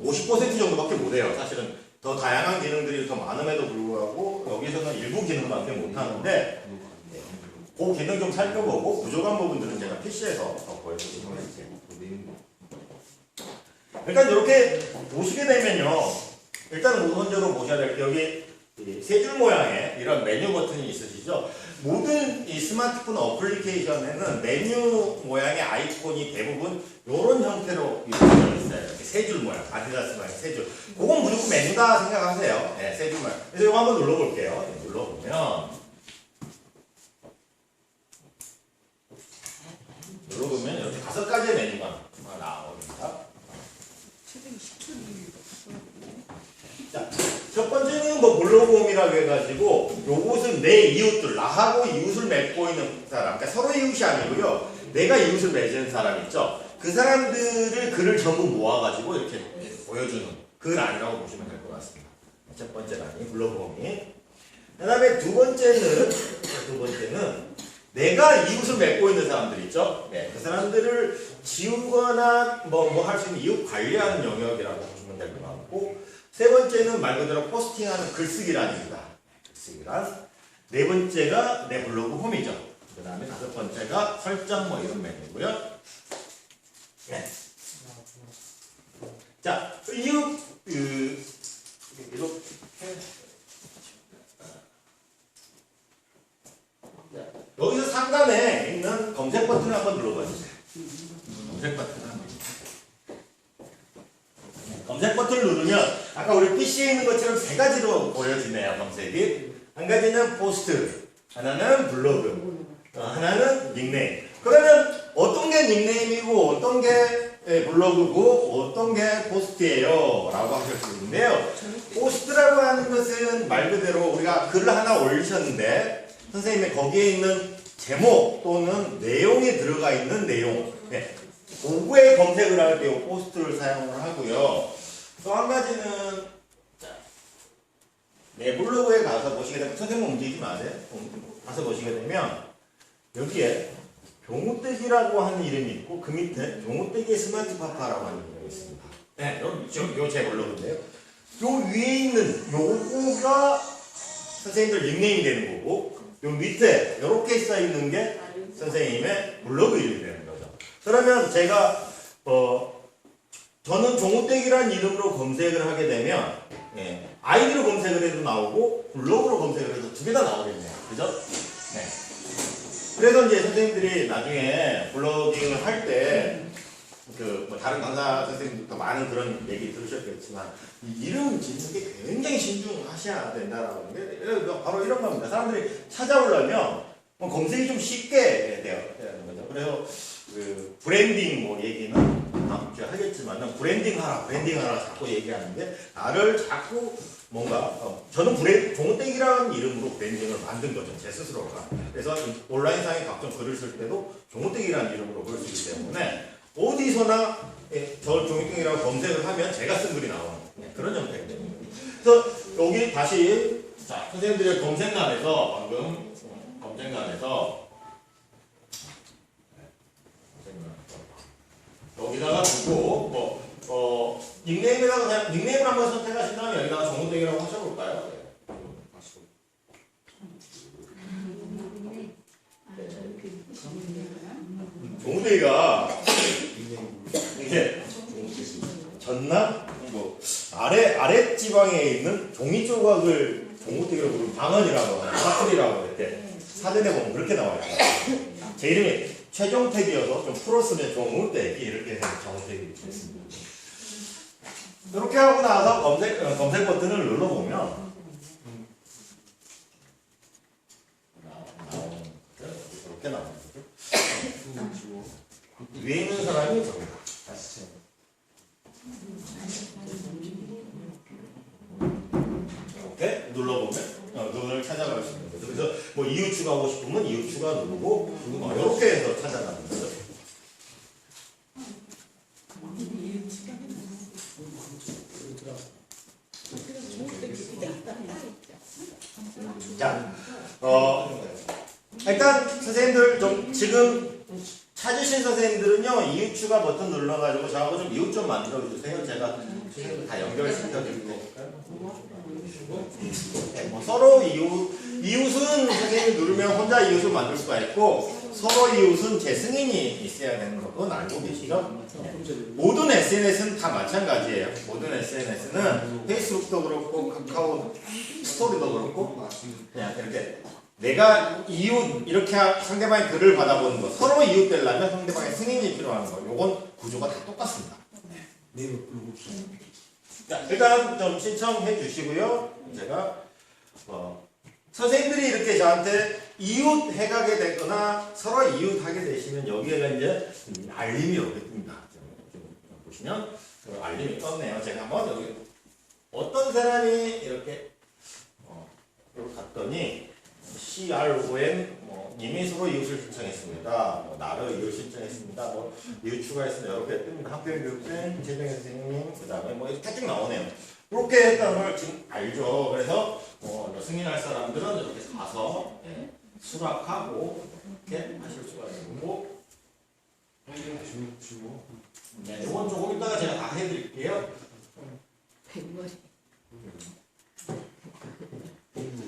50% 정도밖에 못해요. 사실은 더 다양한 기능들이 더 많음에도 불구하고 여기서는 일부 기능밖에 못하는데 그 기능 좀 살펴보고 부족한 부분들은 제가 PC에서 더 보여드리도록 할게요. 일단 이렇게 보시게 되면요. 일단 우선적으로 보셔야 될 게 여기 세 줄 모양의 이런 메뉴 버튼이 있으시죠? 모든 이 스마트폰 어플리케이션에는 메뉴 모양의 아이콘이 대부분 이런 형태로 이루어져 있어요. 이렇게 세 줄 모양, 아디다스 모양 세 줄. 그건 무조건 메뉴다 생각하세요. 네, 세 줄 모양. 그래서 이거 한번 눌러볼게요. 네, 눌러보면 이렇게 5가지의 메뉴가 나옵니다. 자, 첫 번째는 뭐 블로그홈이라고 해가지고 요것은 내 이웃들, 나하고 이웃을 맺고 있는 사람, 그러니까 서로 이웃이 아니고요. 내가 이웃을 맺은 사람 있죠. 그 사람들을 글을 전부 모아가지고 이렇게 보여주는 그 란이라고 보시면 될 것 같습니다. 첫 번째 란이 블로그홈이. 그 다음에 두 번째는 내가 이웃을 맺고 있는 사람들 있죠. 네, 그 사람들을 지우거나 뭐 할 수 있는 이웃 관리하는 영역이라고 보시면 될 것 같고. 세 번째는 말 그대로 포스팅하는 글쓰기란입니다. 글쓰기란. 네 번째가 내 블로그 홈이죠. 그 다음에 다섯 번째가 설정 뭐 이런 메뉴고요. 네. 자, 이웃 이렇게 여기서 상단에 있는 검색 버튼을 한번 눌러봐 주세요. 검색 버튼. 검색 버튼을 누르면 아까 우리 PC에 있는 것처럼 세 가지로 보여지네요. 검색이. 한 가지는 포스트, 하나는 블로그, 하나는 닉네임. 그러면 어떤 게 닉네임이고 어떤 게 블로그고 어떤 게 포스트예요? 라고 하실 수 있는데요. 포스트라고 하는 것은 말 그대로 우리가 글을 하나 올리셨는데 선생님이 거기에 있는 제목 또는 내용이 들어가 있는 내용, 그거에 검색을 할 때 포스트를 사용을 하고요. 또 한 가지는 내 블로그에 가서 보시게 되면 선생님 움직이지 마세요. 가서 보시게 되면 여기에 종우떼기라고 하는 이름이 있고 그 밑에 종우떼기 스마트파파라고 하는 이름이 있습니다. 네, 요 제 블로그인데요. 요 위에 있는 요거가 선생님들 닉네임이 되는 거고 요 밑에 이렇게 써 있는 게 선생님의 블로그 이름이 되는 거죠. 그러면 제가 저는 종우떼기라는 이름으로 검색을 하게 되면 아이디로 검색을 해도 나오고 블로그로 검색을 해도 두 개 다 나오겠네요. 그죠? 네. 그래서 이제 선생님들이 나중에 블로깅을 할 때 뭐 다른 강사 선생님들도 많은 그런 얘기 들으셨겠지만 이 이름 짓는 게 굉장히 신중하셔야 된다라는 게 바로 이런 겁니다. 사람들이 찾아오려면 검색이 좀 쉽게 되는 거죠. 그래서 그 브랜딩 뭐 얘기는 다음 주에 하겠지만 브랜딩하라 자꾸 얘기하는데 나를 자꾸 뭔가 저는 종우떼기라는 이름으로 브랜딩을 만든 거죠. 제 스스로가. 그래서 온라인상에 각종 글을 쓸 때도 종우떼기라는 이름으로 글 수 있기 때문에 어디서나 저 종우떼기라고 검색을 하면 제가 쓴 글이 나오는 그런 형태이기 때문에. 그래서 여기 다시 자 선생님들의 검색란에서 방금 검색란에서 여기다가 두고 닉네임에다가 그냥 닉네임을 한번 선택하신 다음에 여기다가 종우떼기라고 하셔볼까요? 종우떼기가 이게 전남 아래 지방에 있는 종이 조각을 종우떼기로 부르는 방언이라고 하는 사투리라고 이렇게 사전에 보면 그렇게 나와요. 제 이름이 최종택이어서 좀 풀었으면 종우떼기 이렇게 해서 종우떼기 됐습니다. 이렇게 하고 나서 검색 버튼을 눌러보면 이렇게 나오는 거죠. 위에 있는 사람이 저기다. 이렇게 눌러보면 그걸 찾아갈 수 있는 거죠. 그래서 뭐 이웃 추가하고 싶으면 이웃 추가 누르고 이렇게 해서 찾아가는 거죠. 자, 일단 선생님들 좀 지금 찾으신 선생님들은요 그러면요 이웃 추가 버튼 눌러가지고 저하고 좀 이웃 좀 만들어 주세요. 제가 다 연결시켜 드릴게요. 네, 뭐 서로 이웃은 선생님이 누르면 혼자 이웃을 만들 수가 있고 서로 이웃은 제 승인이 있어야 되는 거 그건 알고 계시죠? 모든 SNS는 다 마찬가지예요. 모든 SNS는 페이스북도 그렇고 카카오 스토리도 그렇고 그냥 이렇게 내가 이웃 이렇게 상대방의 글을 받아보는 거 서로 이웃 되려면 상대방의 승인이 필요한 거 요건 구조가 다 똑같습니다. 자, 일단 좀 신청해 주시고요. 제가 선생님들이 이렇게 저한테 이웃 해가게 되거나 서로 이웃 하게 되시면 여기에가 이제 알림이 오겠습니다. 보시면 알림이 떴네요. 제가 한번 여기 어떤 사람이 이렇게 이렇게 갔더니 CRON 님이 서로 이웃을 신청했습니다. 나를 이웃 신청했습니다. 이웃 추가했습니다. 이렇게 뜹니다. 학교교육생 최정혜 선생님 그 다음에 이렇게 쭉 나오네요. 그렇게 했다는 걸 지금 알죠. 그래서 승인할 사람들은 이렇게 가서 수락하고 이렇게 하실 수가 있는 거고. 네, 이건 조금 이따가 제가 다 해드릴게요. 100번.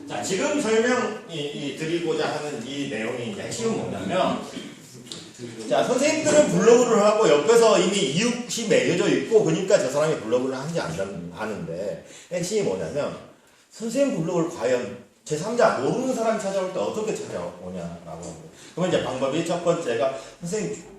자, 지금 설명이 드리고자 하는 이 내용이 이제 핵심은 뭐냐면, 자, 선생님들은 블로그를 하고 옆에서 이미 이웃이 매겨져 있고, 그러니까 저 사람이 블로그를 하는지 안 하는데, 핵심이 뭐냐면, 선생님 블로그를 과연 제3자 모르는 사람이 찾아올 때 어떻게 찾아오냐라고 합니다. 그러면 이제 방법이 첫 번째가 선생님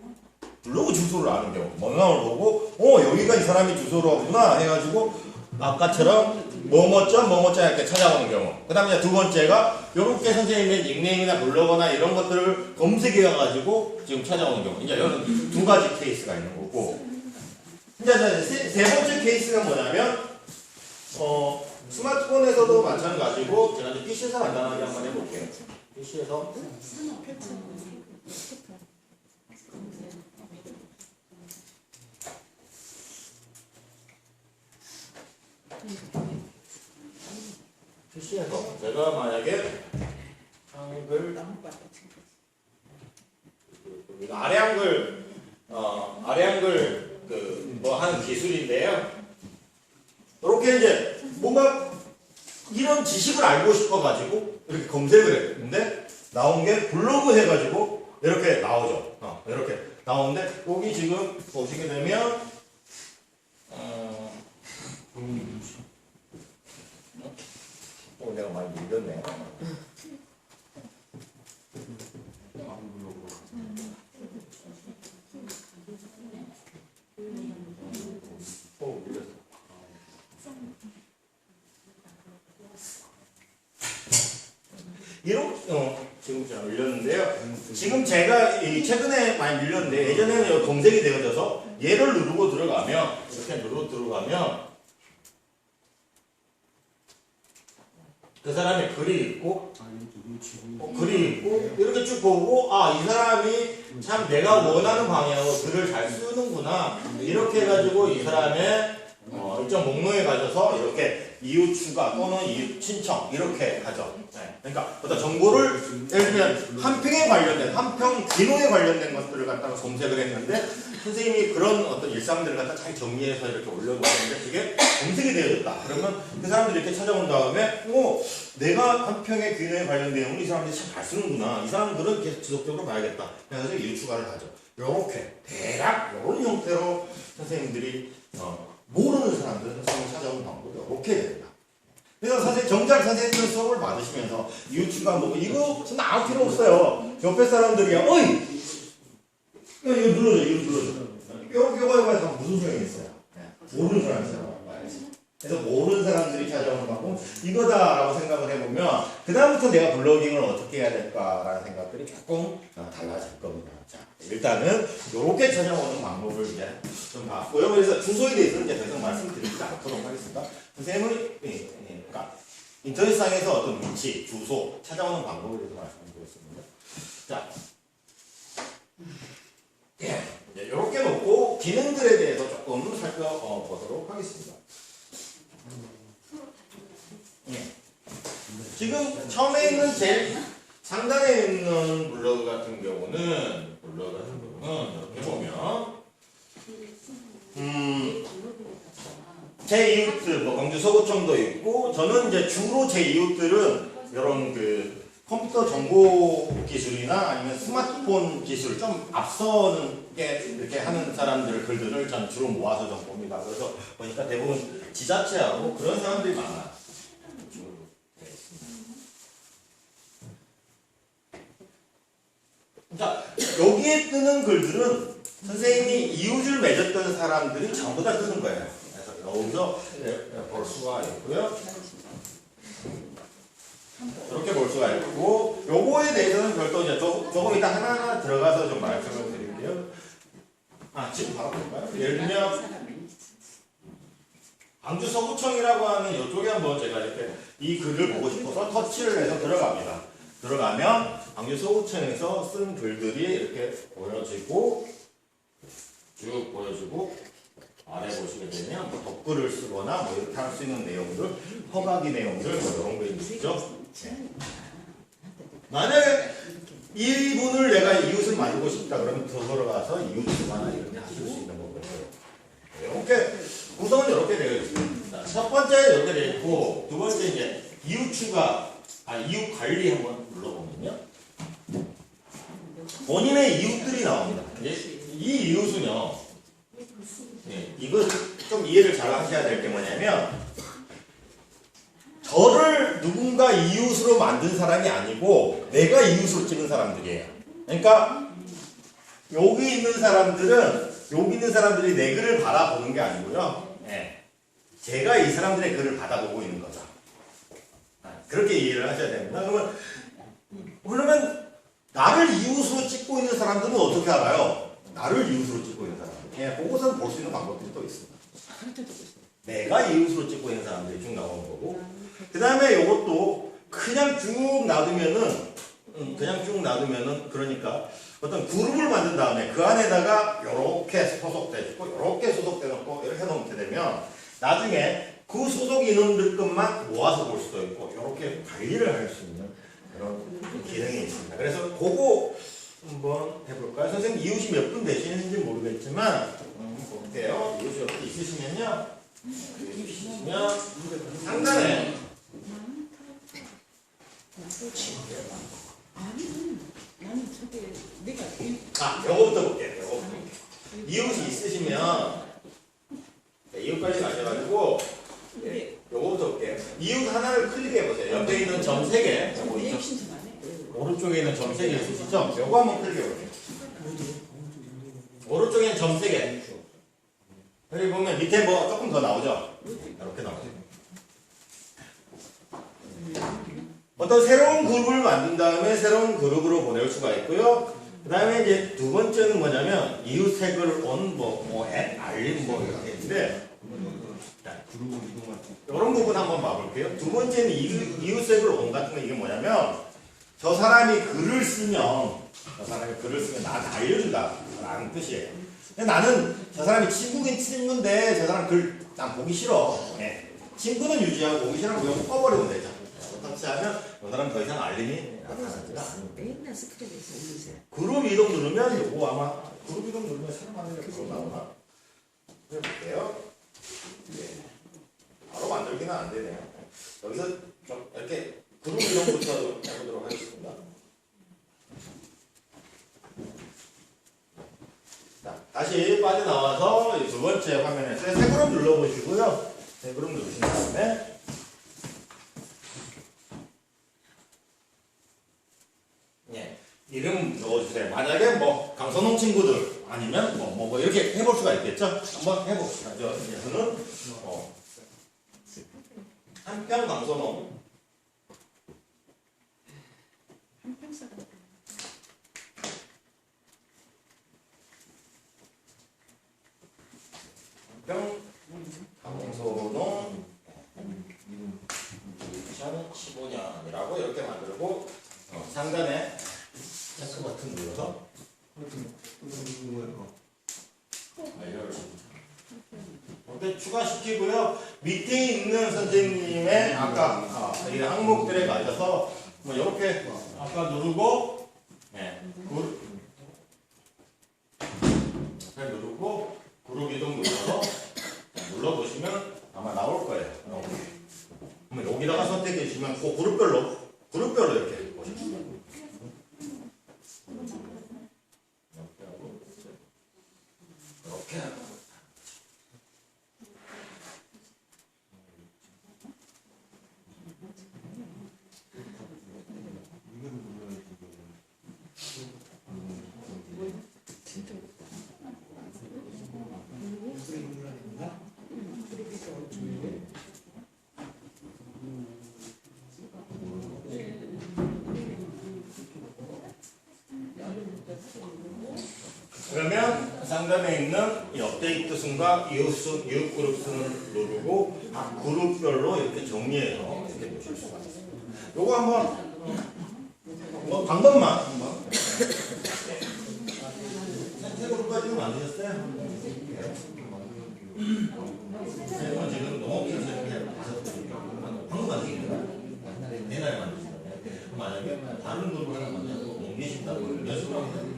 블로그 주소를 아는 경우, 명함을 보고, 여기가 이 사람이 주소로구나 해가지고, 아까처럼 뭐뭐점 이렇게 찾아오는 경우. 그 다음에 두 번째가 이렇게 선생님의 닉네임이나 블로거나 이런 것들을 검색해가지고 지금 찾아오는 경우. 이제 이런 두 가지 케이스가 있는 거고. 이제 세 번째 케이스가 뭐냐면, 스마트폰에서도 마찬가지고, 제가 이제 PC에서 간단하게 한번 해볼게요. PC에서. PC에서 제가 만약에 한글 아래 한글 하는 기술인데요. 이렇게 이제 뭔가 이런 지식을 알고 싶어가지고 이렇게 검색을 했는데 나온 게 블로그 해가지고 이렇게 나오죠. 이렇게 나오는데 여기 지금 보시게 되면 내가 많이 밀렸네. 밀렸어. 지금 좀 밀렸는데요. 지금 제가 최근에 많이 밀렸는데 예전에는 검색이 되어져서 얘를 누르고 들어가면 이렇게 누르고 들어가면 그 사람의 글이 있고 이렇게 쭉 보고 이 사람이 참 내가 원하는 방향으로 글을 잘 쓰는구나 이렇게 해가지고 이 사람의 일정 목록에 가셔서 이렇게 이웃 추가 또는 이웃 신청 이렇게 하죠. 그러니까 어떤 정보를 예를 들면 한평에 관련된 한평 귀노에 관련된 것들을 갖다가 검색을 했는데 선생님이 그런 어떤 일상들을 갖다 잘 정리해서 이렇게 올려놓았는데 그게 검색이 되어졌다. 그러면 그 사람들이 이렇게 찾아온 다음에 내가 한평의 귀노에 관련 내용을 이 사람들이 참 잘 쓰는구나. 이 사람들은 계속 지속적으로 봐야겠다. 그래서 이웃 추가를 하죠. 요렇게 대략 이런 형태로 선생님들이 모르는 사람들은 선생님을 찾아오는 방법이 이렇게 됩니다. 그래서 정작 선생님들 수업을 받으시면서 이웃추가 이거 정말 아무 필요 없어요. 옆에 사람들이야 어이 이거 눌러줘 이거 다 무슨 소용이 있어요. 모르는 사람이 있어요. 그래서 모르는 사람들이 찾아오는 방법 이거다라고 생각을 해보면 그 다음부터 내가 블로깅을 어떻게 해야 될까라는 생각들이 조금 달라질 겁니다. 자, 일단은 이렇게 찾아오는 방법을 이제 좀 봤고요. 그래서 주소에 대해서는 이제 더 이상 말씀드리지 않도록 하겠습니다. 선생님은 그러니까 인터넷상에서 어떤 위치, 주소 찾아오는 방법에 대해서 말씀드렸습니다. 자, 이제 이렇게 놓고 기능들에 대해서 조금 살펴보도록 하겠습니다. 지금 처음에 있는 제일 상단에 있는 블로그 같은 경우는 이렇게 보면 제 이웃들 뭐 광주 서구청도 있고 저는 이제 주로 제 이웃들은 이런 그 컴퓨터 정보 기술이나 아니면 스마트폰 기술 좀 앞서는 게 이렇게 하는 사람들 글들을 저는 주로 모아서 좀 봅니다. 그래서 보니까 대부분 지자체하고 그런 사람들이 많아요. 자, 여기에 뜨는 글들은 선생님이 이웃을 맺었던 사람들이 전부 다 뜨는 거예요. 그래서 여기서 볼 수가 있고요. 이렇게 볼 수가 있고, 요거에 대해서는 별도 이제 조금 이따 하나하나 들어가서 좀 말씀을 드릴게요. 지금 바로 볼까요? 예를 들면, 광주 서구청이라고 하는 이쪽에 한번 제가 이렇게 이 글을 보고 싶어서 터치를 해서 들어갑니다. 들어가면 광주 서구청에서 쓴 글들이 이렇게 보여지고 쭉 보여지고 아래 보시게 되면 뭐 덧글을 쓰거나 뭐 이렇게 할 수 있는 내용들, 허가기 내용들 뭐 이런 거 있죠. 네. 만약에 이분을 내가 이웃을 만들고 싶다 그러면 더 걸어가서 이웃 추가나 이렇게 하실 수 있는 거거든요. 이렇게 구성은 이렇게 되어 있습니다. 첫 번째 이렇게 되어 있고 두 번째 이제 이웃 추가, 이웃 관리 한번 눌러보면요. 본인의 이웃들이 나옵니다. 이 이웃은요. 네, 이거 좀 이해를 잘 하셔야 될 게 뭐냐면 저를 누군가 이웃으로 만든 사람이 아니고 내가 이웃으로 찍은 사람들이에요. 그러니까 여기 있는 사람들이 내 글을 바라보는 게 아니고요. 네, 제가 이 사람들의 글을 받아보고 있는 거죠. 그렇게 이해를 하셔야 됩니다. 그러면 나를 이웃으로 찍고 있는 사람들은 어떻게 알아요? 나를 이웃으로 찍고 있는 사람들. 예, 그것은 볼 수 있는 방법들이 또 있습니다. 내가 이웃으로 찍고 있는 사람들이 쭉 나오는 거고, 그 다음에 이것도 그냥 쭉 놔두면은, 그러니까 어떤 그룹을 만든 다음에 그 안에다가 이렇게 소속돼 있고, 이렇게 소속돼 놓고, 이렇게 해놓게 되면 나중에 그 소속 인원들 것만 모아서 볼 수도 있고, 이렇게 관리를 할 수 있는 그런 기능이 있습니다. 그래서 그거 한번 해볼까요? 선생님 이웃이 몇 분 되시는지 모르겠지만 볼게요. 이웃이 몇 분 있으시면요. 상단에 요거부터 볼게요. 이웃이 있으시면 이웃까지 가셔가지고 요거부터 볼게요. 이웃 하나를 클릭해보세요. 옆에 있는 점 3개 오른쪽에 있는 점 3개 있으시죠? 요거 한번 클릭해보세요. 오른쪽에 있는 점 3개 여기 보면 밑에 뭐 조금 더 나오죠? 이렇게 나오죠. 어떤 새로운 그룹을 만든 다음에 새로운 그룹으로 보낼 수가 있고요. 그 다음에 이제 두 번째는 뭐냐면 이웃색을 앱 알림 이렇게 있는데 이런 부분 한번 봐볼게요. 두 번째는 이웃색을 온 같은 거 이게 뭐냐면 저 사람이 글을 쓰면 나한테 알려준다 라는 뜻이에요. 근데 나는 저 사람이 친구긴 친구인데 저 사람 글 난 보기 싫어. 네. 친구는 유지하고 보기 싫으면 그냥 꺼버리면 되죠. 터치하면 저 사람 더 이상 알림이 나타나지가 않습니다. 맨날 스크랩에서 올리세요. 그룹 이동 누르면 요거 아마 그룹 이동 누르면 새로 만들면 그거 나오나? 해볼게요. 네. 바로 만들기는 안 되네요. 여기서 좀 이렇게 그룹 이동부터 해보도록 하겠습니다. 자, 다시 빠져나와서 두 번째 화면에서 새 그룹 눌러보시고요. 새 그룹 누르신 다음에 이름 넣어주세요. 만약에 뭐 강선홍 친구들 아니면 뭐 이렇게 해볼 수가 있겠죠? 한번 해봅시다. 저는 한평 강선홍 한평 강선홍 2015년이라고 이렇게 만들고 상단에 체크 버튼 눌러서 이렇게 추가시키고요. 밑에 있는 선생님의 아까 이 항목들에 맞아서 뭐 이렇게 아까 누르고 보시면 아마 나올 거예요. 그러면 여기다가 선택해 주시면 그 그룹별로 이렇게 보실 수 있어요. 이렇게 하고. 진짜 그러면 상단에 있는 이 업데이트 순과 이웃 그룹 순을 누르고 각 그룹별로 이렇게 정리해서 이렇게 보실 수가 있습니다. 요거 한번 뭐 방법만 한번 세 그룹까지는 만드셨어요? 네, 지금 너무 길게 방금 만드십니다. 내날 만드신다. 만약에 다른 그룹을 하나 만들고 옮기신다고 연습을 하면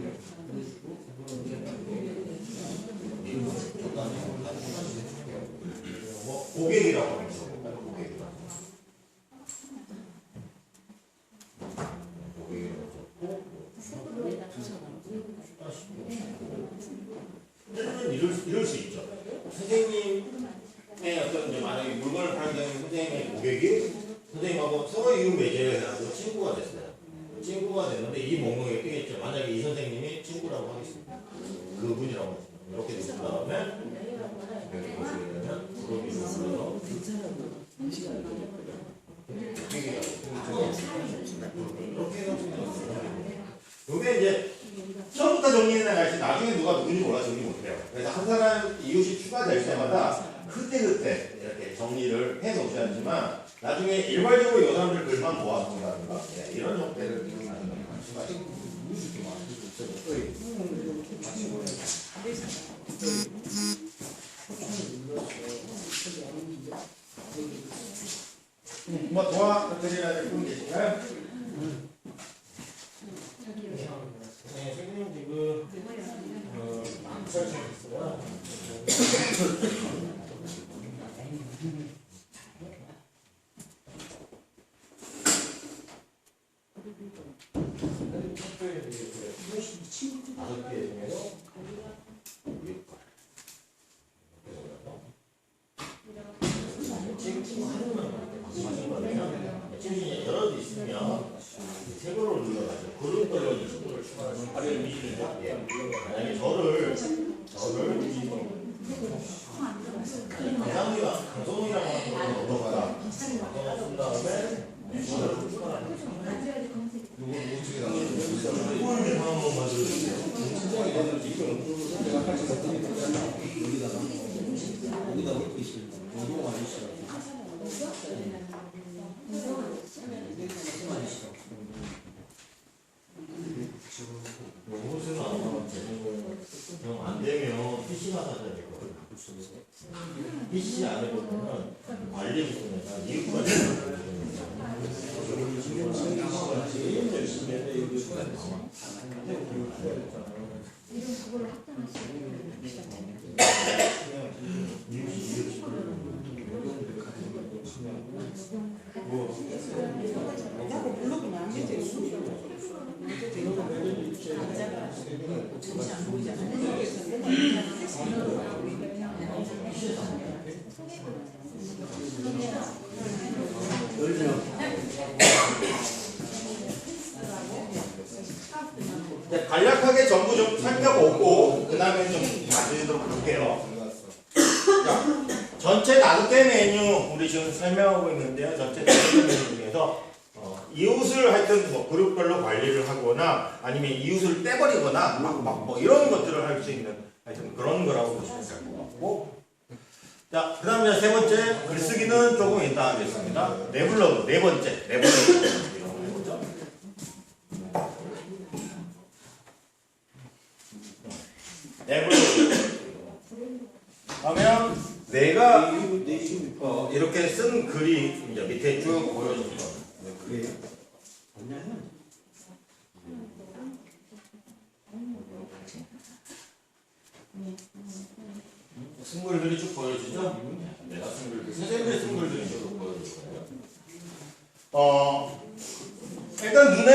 뭐 고객이라고 하면서 고객이라고 이럴 수 있죠. 선생님의 어떤 이제 만약에 물건을 파는 경우에 선생님의 고객이 선생님하고 서로 이웃 매제해가지고 친구가 됐어요. 친구가 됐는데 이 목록에 뜨겠죠. 만약에 이 선생님이 친구라고 하겠습니다. 그분이라고 하겠습니다. 이렇게 된 다음에 여기 보시게 되면 그룹이 있어서 이렇게 해서 요게 이제 처음부터 정리해 나갈지 나중에 누가 누군지 몰라 정리 못해요. 그래서 한 사람 이웃이 추가될 때마다 그때 이렇게 정리를 해 놓으셔야지만 나중에 일괄적으로 이 사람들 글만 모아둔다든가 이런 형태를 뭐 도와드려야 될 분 계신가요? 네, 선생님 지금 설정했어요. 다섯 개 중에서 지금 여러 개 있으면 세 번을 눌러가지고 그룹별로 친구를 추가하는 발열 미신이죠. 만약에 저를 강성이랑 하는 거 넣어봐라. 넣은 다음에 저를 추가하는 누구를 한번 만들어주세요. 여기다 넣고 있습니다. 운동 아니시라고. 옷은 안 하면 되는 거예요. 안 되면 PC만 사셔야 될 거예요. PC 안에 보면 관리 부분에서 이웃 관리 간략하게 전부 좀 살펴보고 그 다음에 좀 맞으도록 할게요. 자, 전체 5개 메뉴 우리 지금 설명하고 있는데요. 전체 5개 메뉴 중에서 이웃을 하여튼 뭐 그룹별로 관리를 하거나 아니면 이웃을 떼버리거나 막 뭐 이런 것들을 할 수 있는 하여튼 그런 거라고 보시면 될 것 같고, 자, 그 다음에 세 번째 글쓰기는 조금 이따 하겠습니다. 네블러그 네 번째 이런 거죠. 네블러그 하면 내가 이렇게 쓴 글이 이제 밑에 쭉 보여집니다. 그래요? 뭐냐면 쓴 글들이 쭉 보여지죠? 내가 쓴 글들, 선생님들이 쓴 글들이 좀 보여줄 거예요. 일단 눈에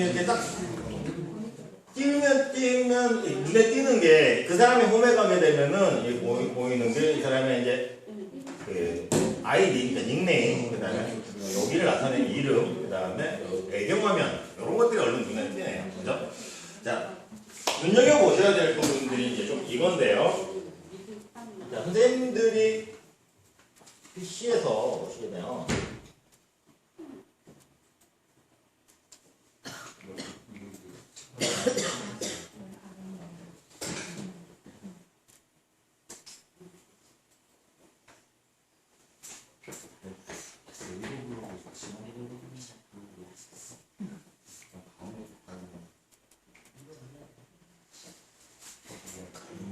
이렇게 딱 띄면 눈에 띄는 게 그 사람이 홈에 가게 되면은 이게 보이는 게 이 사람의 이제 그 아이디, 그러니까 닉네임, 그다음에 여기를 나타내는 이름, 그다음에 배경화면 이런 것들이 얼른 눈에 띄네요, 그죠? 자, 눈여겨 보셔야 될 부분들이 이제 좀 이건데요. 자, 선생님들이 PC에서 보시게 되면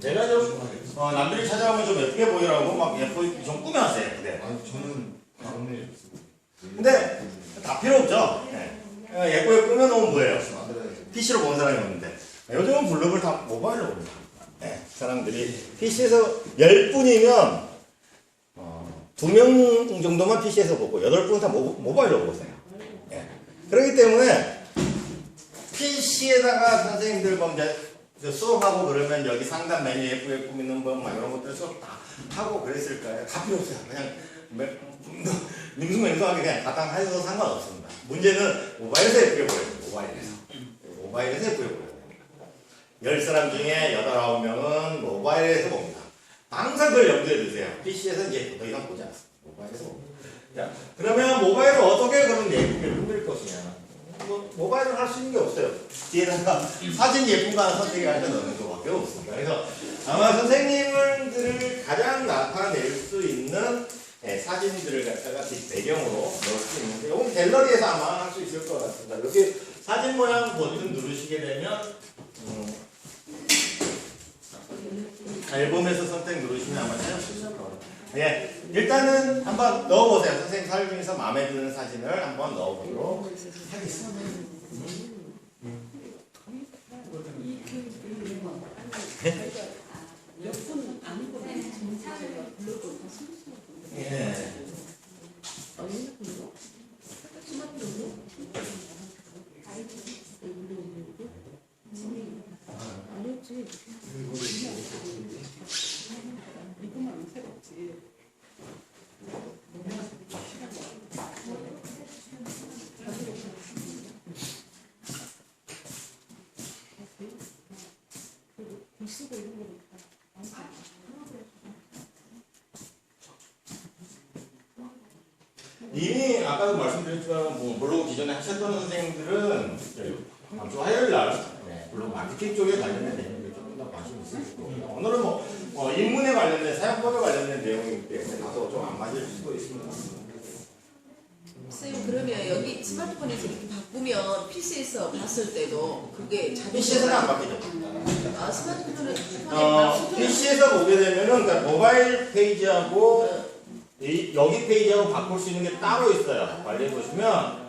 제가 좀 남들이 찾아오면 좀 예쁘게 보이라고 막 예쁘게 좀 꾸며놨어요. 근데 저는 다음에 근데 다 필요 없죠. 네. 예쁘게 꾸며놓으면 뭐예요? 만들어야죠. PC로 보는 사람이 없는데 요즘은 블로그를 다 모바일로 봅니다. 네. 사람들이 PC에서 10분이면 2명 정도만 PC에서 보고 8분은 다 모바일로 보세요. 네. 그렇기 때문에 PC에다가 선생님들 뭐 이제 수업하고 그러면 여기 상단 메뉴 예쁘게 꾸미는 법 막 이런 것들 수업 다 하고 그랬을까요? 다 필요 없어요. 그냥 밍숭맹숭하게 그냥 갖다 해도 상관없습니다. 문제는 모바일에서 예쁘게 보여요. 모바일에서 예쁘게 보여요. 10사람 중에 8, 9명은 모바일에서 봅니다. 항상 그걸 염두에 두세요. PC에서 이제 더 이상 보지 않습니다. 모바일에서 봅니다. 자, 그러면 모바일을 어떻게 그런 예쁘게 꾸밀 것이냐. 모바일을 할 수 있는 게 없어요. 뒤에다가 사진 예쁜 거 하나 선택할 때 넣는 것밖에 없습니다. 그래서 아마 선생님들을 가장 나타낼 수 있는 사진들을 갖다가 배경으로 넣을 수 있는데 이건 갤러리에서 아마 할 수 있을 것 같습니다. 여기 사진 모양 버튼 누르시게 되면 앨범에서 선택 누르시면 아마 찾을 수 있을 거예요. 예, 일단은 한번 넣어보세요. 선생님 사진 중에서 마음에 드는 사진을 한번 넣어보도록 하겠습니다. 예. 이미 아까도 말씀드렸지만 뭐 블로그 기존에 하셨던 선생님들은 다음주 화요일날 블로그 마케팅 쪽에 관련된 내용이 조금 더 관심이 있으실 거고요. 오늘은 뭐 인문에 관련된 사용법에 관련된 내용이기 때문에 다소 좀 안 맞을 수도 있습니다. 선생님 그러면 여기 스마트폰에서 이렇게 바꾸면 PC에서 봤을 때도 그게 PC에서는 안 바뀌죠. 아 스마트폰에 PC에서 보게 되면은 그러니까 모바일 페이지하고 여기 페이지하고 바꿀 수 있는 게 따로 있어요. 관리해 보시면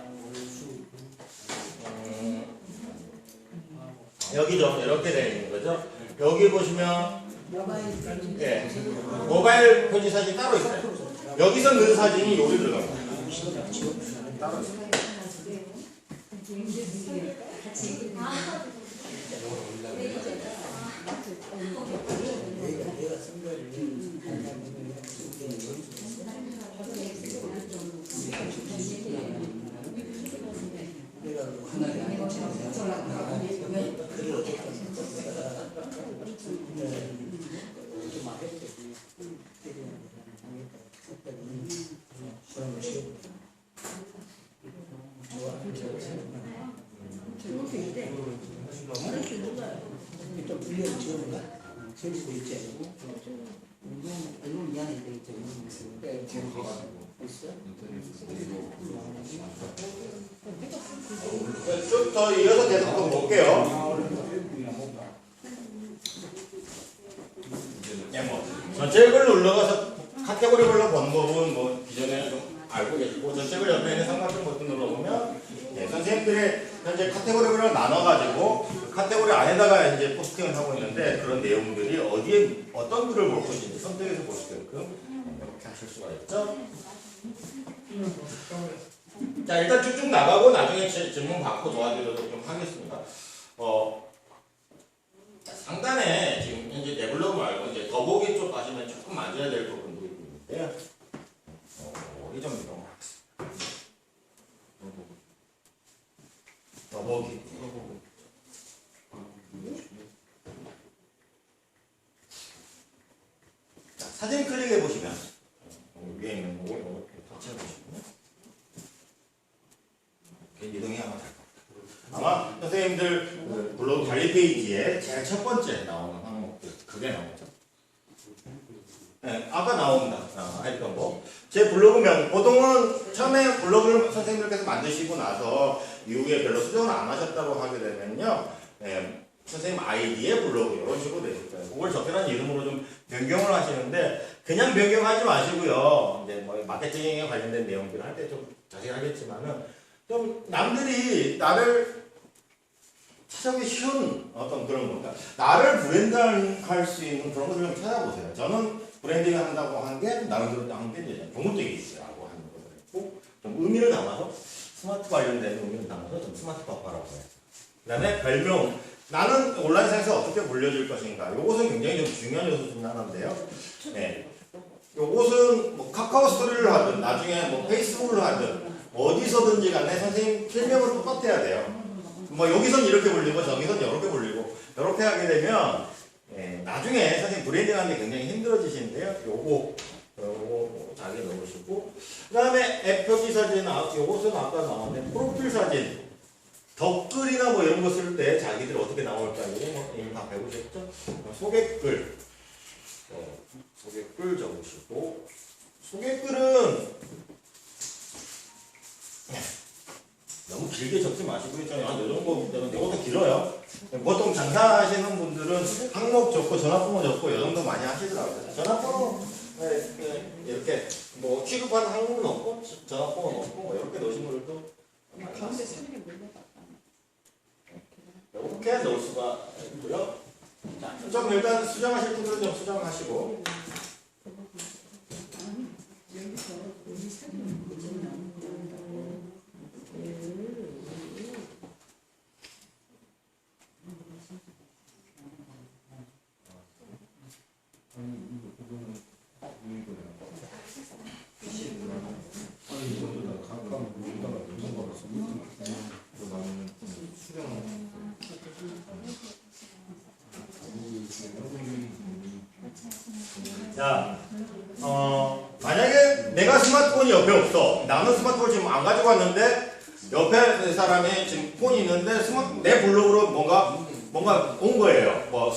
여기죠. 이렇게 되어 있는 거죠. 여기 보시면 모바일 표지 사진이 따로 있어요. 여기서 넣은 사진이 여기 들어갑니다. 따로 있어요. 좀 더 이어서 계속 또 볼게요. 전체를 눌러가서 카테고리별로 보는 법은 뭐 기존에 좀 알고 계시고 전체를 옆에 있는 삼각형 버튼 눌러보면 선생님들의 현재 카테고리별로 나눠가지고 그 카테고리 안에다가 이제 포스팅을 하고 있는데 그런 내용들이 어디에 어떤 글을 볼 것인지 선택해서 볼 수 있게끔 이렇게 자, 일단 쭉쭉 나가고 나중에 질문 받고 도와드리도록 좀 하겠습니다. 상단에 지금 현재 네블럭 말고 이제 더보기 쪽 가시면 조금 만져야 될 부분들이 있는데요. 이 좀 넘어가겠습니다. 더보기. 자, 사진 클릭해 보시면 위에 있는 거 이렇게 터치해 보시면 이렇게 이동이 아마 될 겁니다. 아마 선생님들 그 블로그 관리 페이지에 제일 첫 번째 나오는 항목들 그게 나오죠. 네, 아까 나옵니다. 했던 거. 제 블로그명 보통은 처음에 블로그를 선생님들께서 만드시고 나서 이후에 별로 수정을 안 하셨다고 하게 되면요, 선생님 아이디의 블로그 이런 식으로 되실 거예요. 그걸 적절한 이름으로 좀 변경을 하시는데 그냥 변경하지 마시고요. 이제 뭐 마케팅에 관련된 내용들을 할 때 좀 자세히 하겠지만은 좀 남들이 나를 찾아오기 쉬운 어떤 그런 건가? 나를 브랜드할 수 있는 그런 것을 좀 찾아보세요. 저는 브랜딩을 한다고 한 게 나름대로 한게 이제 종무되기라고 하는 것을 했고 좀 의미를 담아서 스마트 관련된 의미를 담아서 좀 스마트 파파라고 해요. 그 다음에 별명 나는 온라인상에서 어떻게 불려질 것인가 이것은 굉장히 좀 중요한 요소 중 하나인데요. 네. 요것은 뭐 카카오 스토리를 하든 나중에 뭐 페이스북을 하든 어디서든지 간에 선생님 필명은 똑같아야 돼요. 뭐 여기선 이렇게 불리고 저기선 이렇게 불리고 이렇게 하게 되면 나중에 선생님 브랜딩 하는 게 굉장히 힘들어지시는데요. 요거 자기 넣으시고 그 다음에 앱표지 사진 요것은 아까 나왔는데 프로필 사진 덧글이나 뭐 이런 거 쓸 때 자기들이 어떻게 나올까 이거 뭐 이미 다 배우셨죠? 소개글 소개글 적으시고 소개글은 너무 길게 적지 마시고요. 저는 한 요 정도면 이것도 길어요. 보통 장사하시는 분들은 항목 적고 전화번호 적고 요 정도 많이 하시더라고요. 전화번호 이렇게 뭐 취급하는 항목 넣고 전화번호 넣고 뭐 이렇게 넣으신 분들도 가운데 3일 몰려봐. 이렇게 넣을 수가 있고요. 자, 좀 일단 수정하실 분들은 좀 수정하시고. 자, 만약에 내가 스마트폰이 옆에 없어. 나는 스마트폰 지금 안 가지고 왔는데 옆에 사람이 지금 폰이 있는데 내 블로그로 뭔가 온 거예요. 뭐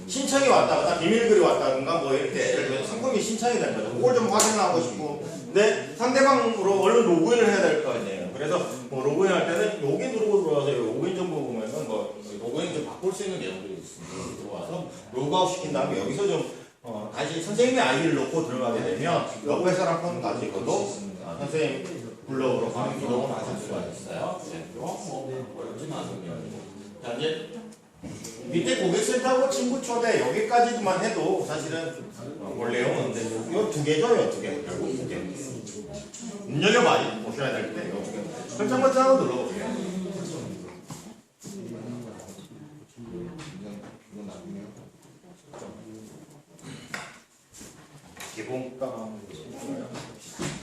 신청이 왔다거나 비밀글이 왔다든가 뭐 이렇게 예를 들면 상품이 신청이 된 거죠. 그걸 좀 확인하고 싶고 근데 상대방으로 얼른 로그인을 해야 될 거 아니에요. 그래서 뭐 로그인할 때는 여기 누르고 들어와서 로그인 정보 보면은 뭐 로그인 좀 바꿀 수 있는 내용들이 있습니다. 들어와서 로그아웃 시킨 다음에 여기서 좀 다시 선생님의 아이디를 넣고 들어가게 되면 여기 회사랑 폰 가지고도 선생님 블로그로 가면 이동을 하실 수가 있어요. 어렵지 않으면 자 이제 밑에 고객센터하고 친구 초대 여기까지만 해도 사실은 원래용은 이거 두 개죠, 두 개. 결국 두 개. 눈여겨봐야 보셔야 될 때 이거 두 개. 설정 버튼 한번 눌러보세요.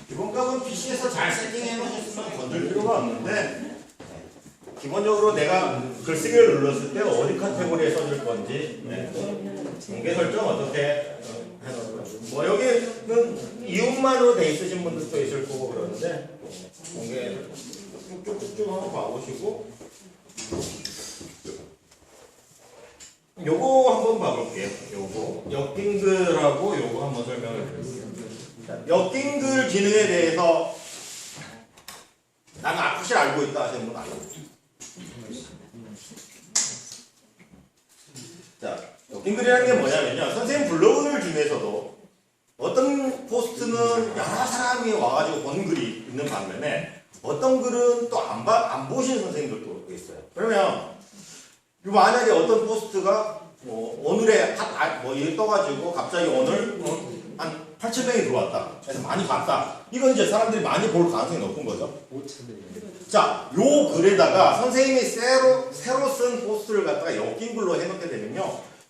기본값은 PC에서 잘 세팅해 놓으셨으면 건들 필요가 없는데 기본적으로 내가 글쓰기를 눌렀을 때 어디 카테고리에 써줄 건지 공개 설정 어떻게 해놓을 건지 뭐 여기는 이웃만으로 돼 있으신 분들도 있을 거고 그러는데 공개 쭉쭉쭉 한번 봐보시고 요거 한번 봐볼게요. 요거 역딩글하고 요거 한번 설명을 드릴게요. 역딩글 기능에 대해서 나는 확실히 알고 있다 하시는 분 알고 있죠? 자, 역딩글이라는 게 뭐냐면요. 선생님 블로그들 중에서도 어떤 포스트는 여러 사람이 와가지고 본 글이 있는 반면에 어떤 글은 또 안 보시는 선생님들도 있어요. 그러면 만약에 어떤 포스트가 뭐 오늘의 뭐 이게 떠가지고 갑자기 오늘 한 8,000명이 들어왔다. 그래서 많이 봤다. 이건 이제 사람들이 많이 볼 가능성이 높은 거죠. 5,000원. 자, 요 글에다가 선생님이 새로 쓴 포스트를 갖다가 엮인 글로 해놓게 되면요.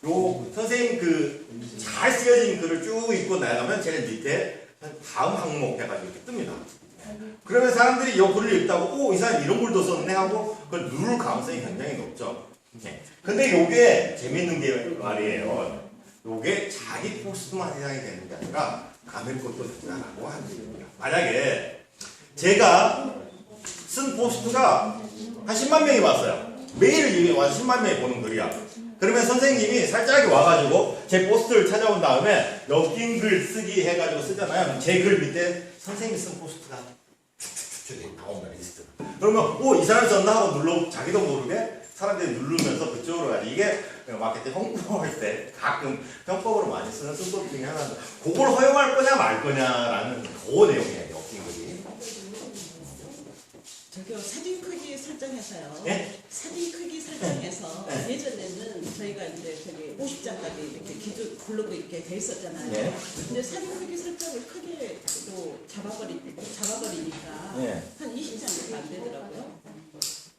요 선생님 그 잘 쓰여진 글을 쭉 읽고 나가면 제일 밑에 다음 항목 해가지고 이렇게 뜹니다. 그러면 사람들이 이 글을 읽다고 오, 이 사람이 이런 글도 썼네 하고 그걸 누를 가능성이 굉장히 높죠. 근데 요게 재밌는 게 말이에요. 요게 자기 포스트만 해당이 되는 게 아니라 남의 것도 된다라고 하는 겁니다. 만약에 제가 쓴 포스트가 한 10만 명이 봤어요. 매일 이게 와서 10만 명이 보는 글이야. 그러면 선생님이 살짝 와가지고 제 포스트를 찾아온 다음에 엮인 글 쓰기 해가지고 쓰잖아요. 제 글 밑에 선생님이 쓴 포스트가 쭉쭉쭉 나온다, 리스트. 그러면 오, 이 사람이 썼나 하고 자기도 모르게 사람들이 누르면서 그쪽으로 가지. 이게 마케팅 홍보할 때 가끔 편법으로 많이 쓰는 수법 중에 하나인데 그걸 허용할 거냐 말 거냐라는 그 내용이에요. 엮인 글이. 저기요, 사진 크기 설정해서요. 예? 사진 크기 설정해서 네. 예전에는 저희가 이제 저기 50장까지 이렇게 기준 블로그 이렇게 돼 있었잖아요. 예. 근데 사진 크기 설정을 크게 또 잡아버리니까 예. 한 20장밖에 안 되더라고요.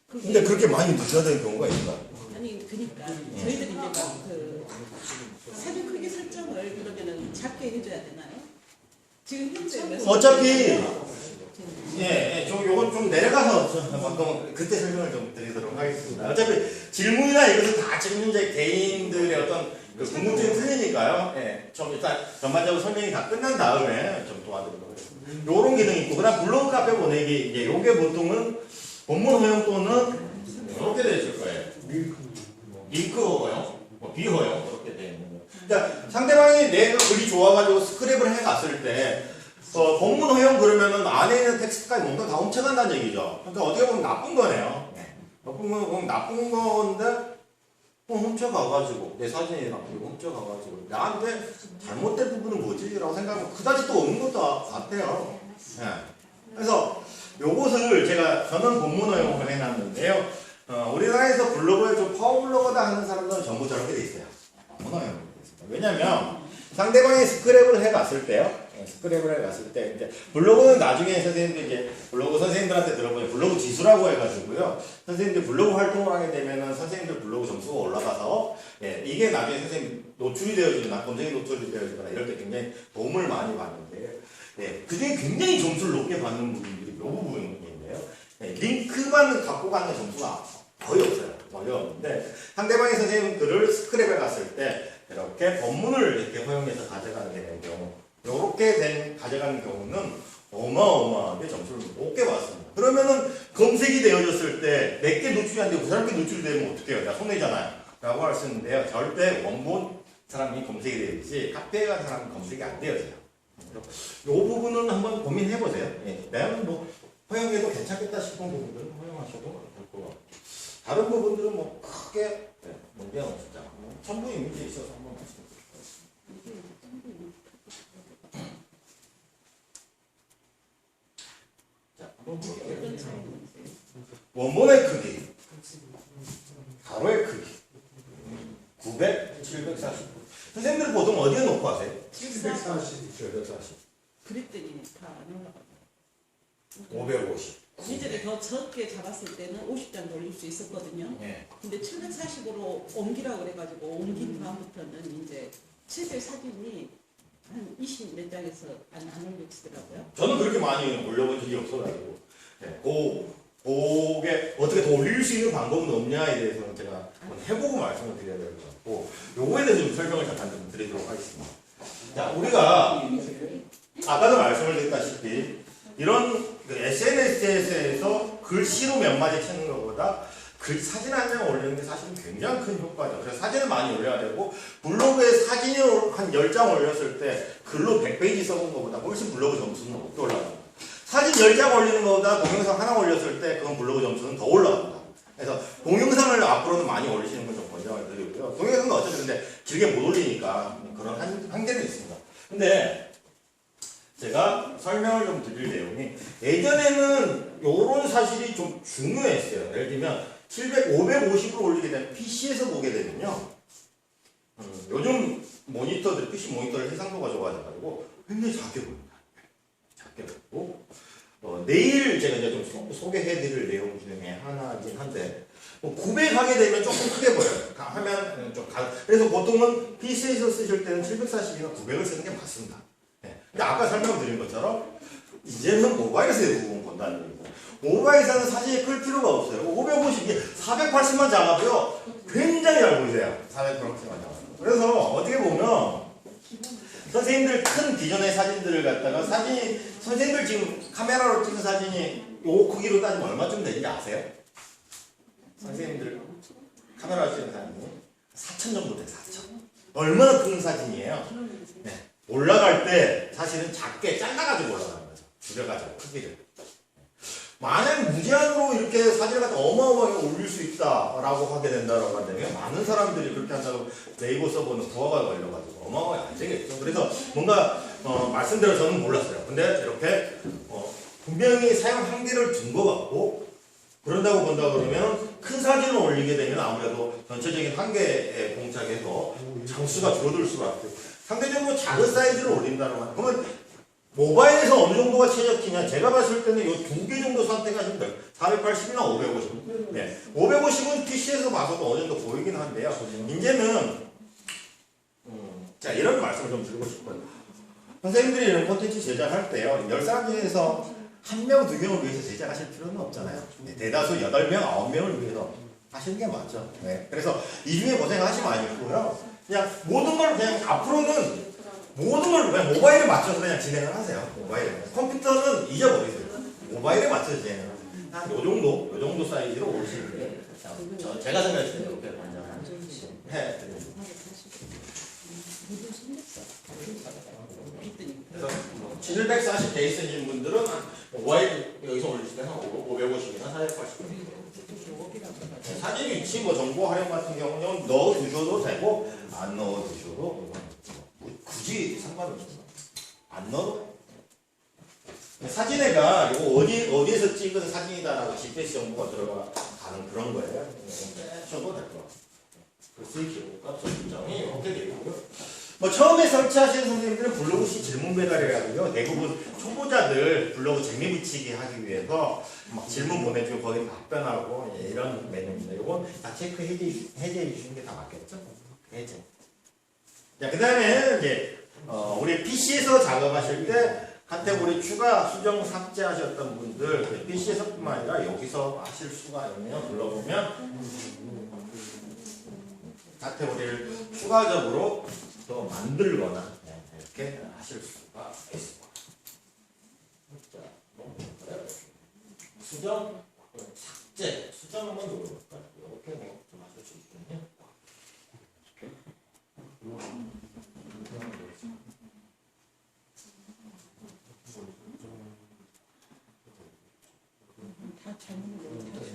근데 그렇게 많이 늦어지는 경우가 있나? 아니 그러니까 저희들이 이제 막 그 사진 크기 설정을 그러면은 작게 해줘야 되나요? 지금 현재 몇 어차피 요건 좀 내려가서 방금 그때 설명을 좀 드리도록 하겠습니다. 어차피 질문이나 이것은 다 지금 현재 개인들의 어떤 그 궁금증이 틀리니까요. 예, 좀 일단 전반적으로 설명이 다 끝난 다음에 좀 도와드리도록 하겠습니다. 요런 기능이 있고, 그다음 블로그 카페 보내기, 이제 요게 보통은 본문 허용 또는 이렇게 되어 있을 거예요. 링크 허용, 뭐 비허용 이렇게 되어 있는 거예요. 그러니까 상대방이 내가 글이 좋아가지고 스크랩을 해갔을 때 본문 허용 그러면은 안에 있는 텍스트까지 뭔가 다 훔쳐간다는 얘기죠. 그러니까 어떻게 보면 나쁜 거네요. 나쁜 건데 훔쳐가가지고 내 사진이 나쁘고 훔쳐가가지고 나한테 잘못된 부분은 뭐지? 라고 생각하면 그다지 또 없는 것도 같아요. 예. 그래서 요것을 저는 본문 허용을 해놨는데요. 우리나라에서 블로그에 좀 파워블로거다 하는 사람들은 전부 저렇게 돼 있어요. 본문 허용이 돼 있습니다. 왜냐면 상대방이 스크랩을 해갔을 때요. 스크랩을 해갔을 때 이제 블로그는 나중에 선생님들 이제 블로그 선생님들한테 들어보면 블로그 지수라고 해가지고요. 선생님들 블로그 활동을 하게 되면은 선생님들 블로그 점수가 올라가서 이게 나중에 선생님 노출이 되어지거나 검색에 노출이 되어지거나 이럴 때 굉장히 도움을 많이 받는데 그중에 굉장히 점수를 높게 받는 부분들이 이 부분인데요. 링크만 갖고 가는 점수가 거의 없어요. 거의 없는데 상대방의 선생님들을 스크랩에 갔을 때 이렇게 본문을 이렇게 허용해서 가져가게 되는 경우 이렇게 가져가는 경우는 어마어마하게 점수를 높게 받습니다. 그러면은 검색이 되어졌을 때 내게 노출이 안 되고 그 사람께 노출이 되면 어떻게 해요? 나 손해잖아요. 라고 할 수 있는데요. 절대 원본 사람이 검색이 되듯이 카페에 간 사람은 검색이 안 되어져요. 이 부분은 한번 고민해보세요. 내가 뭐 허용해도 괜찮겠다 싶은 부분들은 허용하셔도 될 것 같고 다른 부분들은 뭐 크게 문제는 없었잖아. 첨부 이미지에 있어서 한번 말씀드릴게요. 자, 한번 볼게요. 원본의 크기, 가로의 크기, 900, 740. 선생님들 보통 어디에 놓고 하세요? 740. 740. 그랬더니 다안 올라가요. 550. 예전에 더 적게 잡았을 때는 50장 올릴 수 있었거든요. 예. 근데 740으로 옮기라고 그래가지고 옮긴 다음부터는 이제 실제 사진이 한 20 몇 장에서 안 올려지더라고요. 저는 그렇게 많이 올려본 적이 없어가지고 그게 어떻게 더 올릴 수 있는 방법은 없냐에 대해서는 제가 한번 해보고 말씀을 드려야 될 것 같고 요거에 대해서 좀 설명을 잠깐 좀 드리도록 하겠습니다. 자, 우리가 아까도 말씀을 드렸다시피 이런 SNS에서 글씨로 몇 마디 찾는 것보다 사진 한 장 올리는 게 사실은 굉장히 큰 효과죠. 그래서 사진을 많이 올려야 되고 블로그에 사진을 한 10장 올렸을 때 글로 100페이지 써본 것보다 훨씬 블로그 점수는 높게 올라갑니다. 사진 10장 올리는 것보다 동영상 하나 올렸을 때 그건 블로그 점수는 더 올라갑니다. 그래서 동영상을 앞으로는 많이 올리시는 걸 좀 권장을 드리고요. 동영상은 어차피 근데 길게 못 올리니까 그런 한계는 있습니다. 근데 제가 설명을 좀 드릴 내용이 예전에는 이런 사실이 좀 중요했어요. 예를 들면 550으로 올리게 되면 PC에서 보게 되면요. 요즘 모니터들, PC 모니터를 해상도가 좋아져가지고 굉장히 작게 보입니다. 작게 보이고 내일 제가 이제 좀 소개해드릴 내용 중에 하나긴 한데 900 하게 되면 조금 크게 보여요. 하면 좀 그래서 보통은 PC에서 쓰실 때는 740이나 900을 쓰는 게 맞습니다. 네. 근데 아까 설명드린 것처럼 이제는 모바일에서 대부분 본다는 얘기고 모바일에서는 사진이 클 필요가 없어요. 550이 480만 작아도요 굉장히 잘 보이세요. 480만 작아도. 그래서 어떻게 보면 선생님들 큰 비전의 사진들을 갖다가 선생님들 지금 카메라로 찍은 사진이 요 크기로 따지면 얼마쯤 되는지 아세요? 선생님들 카메라로 찍은 사진이 4천 정도 돼요. 4천. 얼마나 큰 사진이에요? 네. 올라갈 때 사실은 작게 잘라가지고 올라가는 거죠. 줄여가지고 크기를. 만약 무제한으로 이렇게 사진을 갖다 어마어마하게 올릴 수 있다라고 하게 된다라고 한다면 많은 사람들이 그렇게 한다고 네이버 서버는 부하가 걸려가지고 어마어마하게 안 되겠죠. 그래서 뭔가 말씀대로 저는 몰랐어요. 근데 이렇게 분명히 사용 한계를 둔 것 같고 그런다고 본다 그러면 큰 사진을 올리게 되면 아무래도 전체적인 한계에 봉착해서 장수가 줄어들 수밖에. 상대적으로 작은 사이즈를 올린다는 말. 그러면 모바일에서 어느 정도가 최적이냐? 제가 봤을 때는 이 두 개 정도 선택하시면 돼요. 480이나 550. 네. 550은 PC에서 봐서도 어느 정도 보이긴 한데요. 이제는 자 이런 말씀을 좀 드리고 싶어요. 선생님들이 이런 콘텐츠 제작할 때요. 10사람 중에서 1명, 2명을 위해서 제작하실 필요는 없잖아요. 네. 대다수 8명, 9명을 위해서 하시는 게 맞죠. 네. 그래서 이 중에 고생하시면 아니고요. 그냥 모든 걸 그냥 앞으로는 모든 걸 그냥 모바일에 맞춰서 그냥 진행을 하세요. 모바일에. 컴퓨터는 잊어버리세요. 모바일에 맞춰서 진행을 하세요. 한 요 정도 사이즈로 오시는 게 제가 생각했을 때 이렇게 해. 그래서 740 베이스인 분들은 모바일 여기서 올리실 때는 550이나 480. 사진 위치 뭐 정보 활용 같은 경우는 넣어 두셔도 되고 안 넣어 두셔도 굳이 상관없어요. 안 넣어도 사진에가 이거 어디에서 찍은 사진이다라고 GPS 정보가 들어가는 그런 거예요. 빼셔도 될 것 같아요. 글쎄 기록값 설정이 이렇게 되어 있고요. 뭐 처음에 설치하시는 선생님들은 블로그 시 질문 배달이라고요. 대부분 초보자들 블로그 재미 붙이기 하기 위해서 막 질문 보내주고 거기 답변하고 이런 메뉴입니다. 이건 다 체크 해제해 주시는 게 다 맞겠죠? 해제. 자, 그 다음에 이제 우리 PC에서 작업하실 때 카테고리 추가, 수정, 삭제하셨던 분들 PC에서뿐만 아니라 여기서 하실 수가 있네요. 불러보면 카테고리를 추가적으로 또 만들거나 이렇게 하실 수가 있습니다. 수정, 삭제, 수정 한번 눌러볼까요? 이렇게 좀 하실 수 있거든요.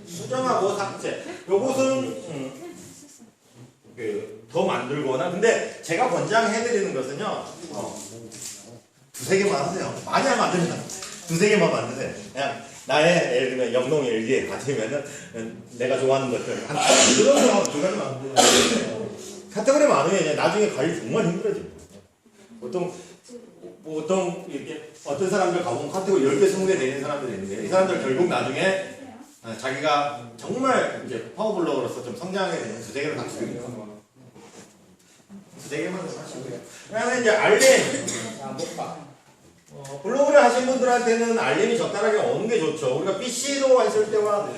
수정하고 삭제. 요것은 더 만들거나 근데 제가 권장해드리는 것은요 두세 개만 하세요. 많이 하면 안 됩니다. 두세 개만 만드세요. 그냥 나의 예를 들면 영농 일기 같으면은 내가 좋아하는 것들 한 두 가지 만들어요. 카테고리 많으면 이제 나중에 관리 정말 힘들어집니다. 보통 이렇게 어떤 사람들 가보면 카테고리 10개, 20개 되는 사람들이 있는데 이 사람들 결국 나중에 자기가 정말 이제 파워블로거로서 좀 성장하게 되면 두세 개를 다 쓰거든요. 두세 개만 하시고요. 그다음에 이제 알림. 블로그를 하신 분들한테는 알림이 적당하게 오는 게 좋죠. 우리가 PC로 했을 때와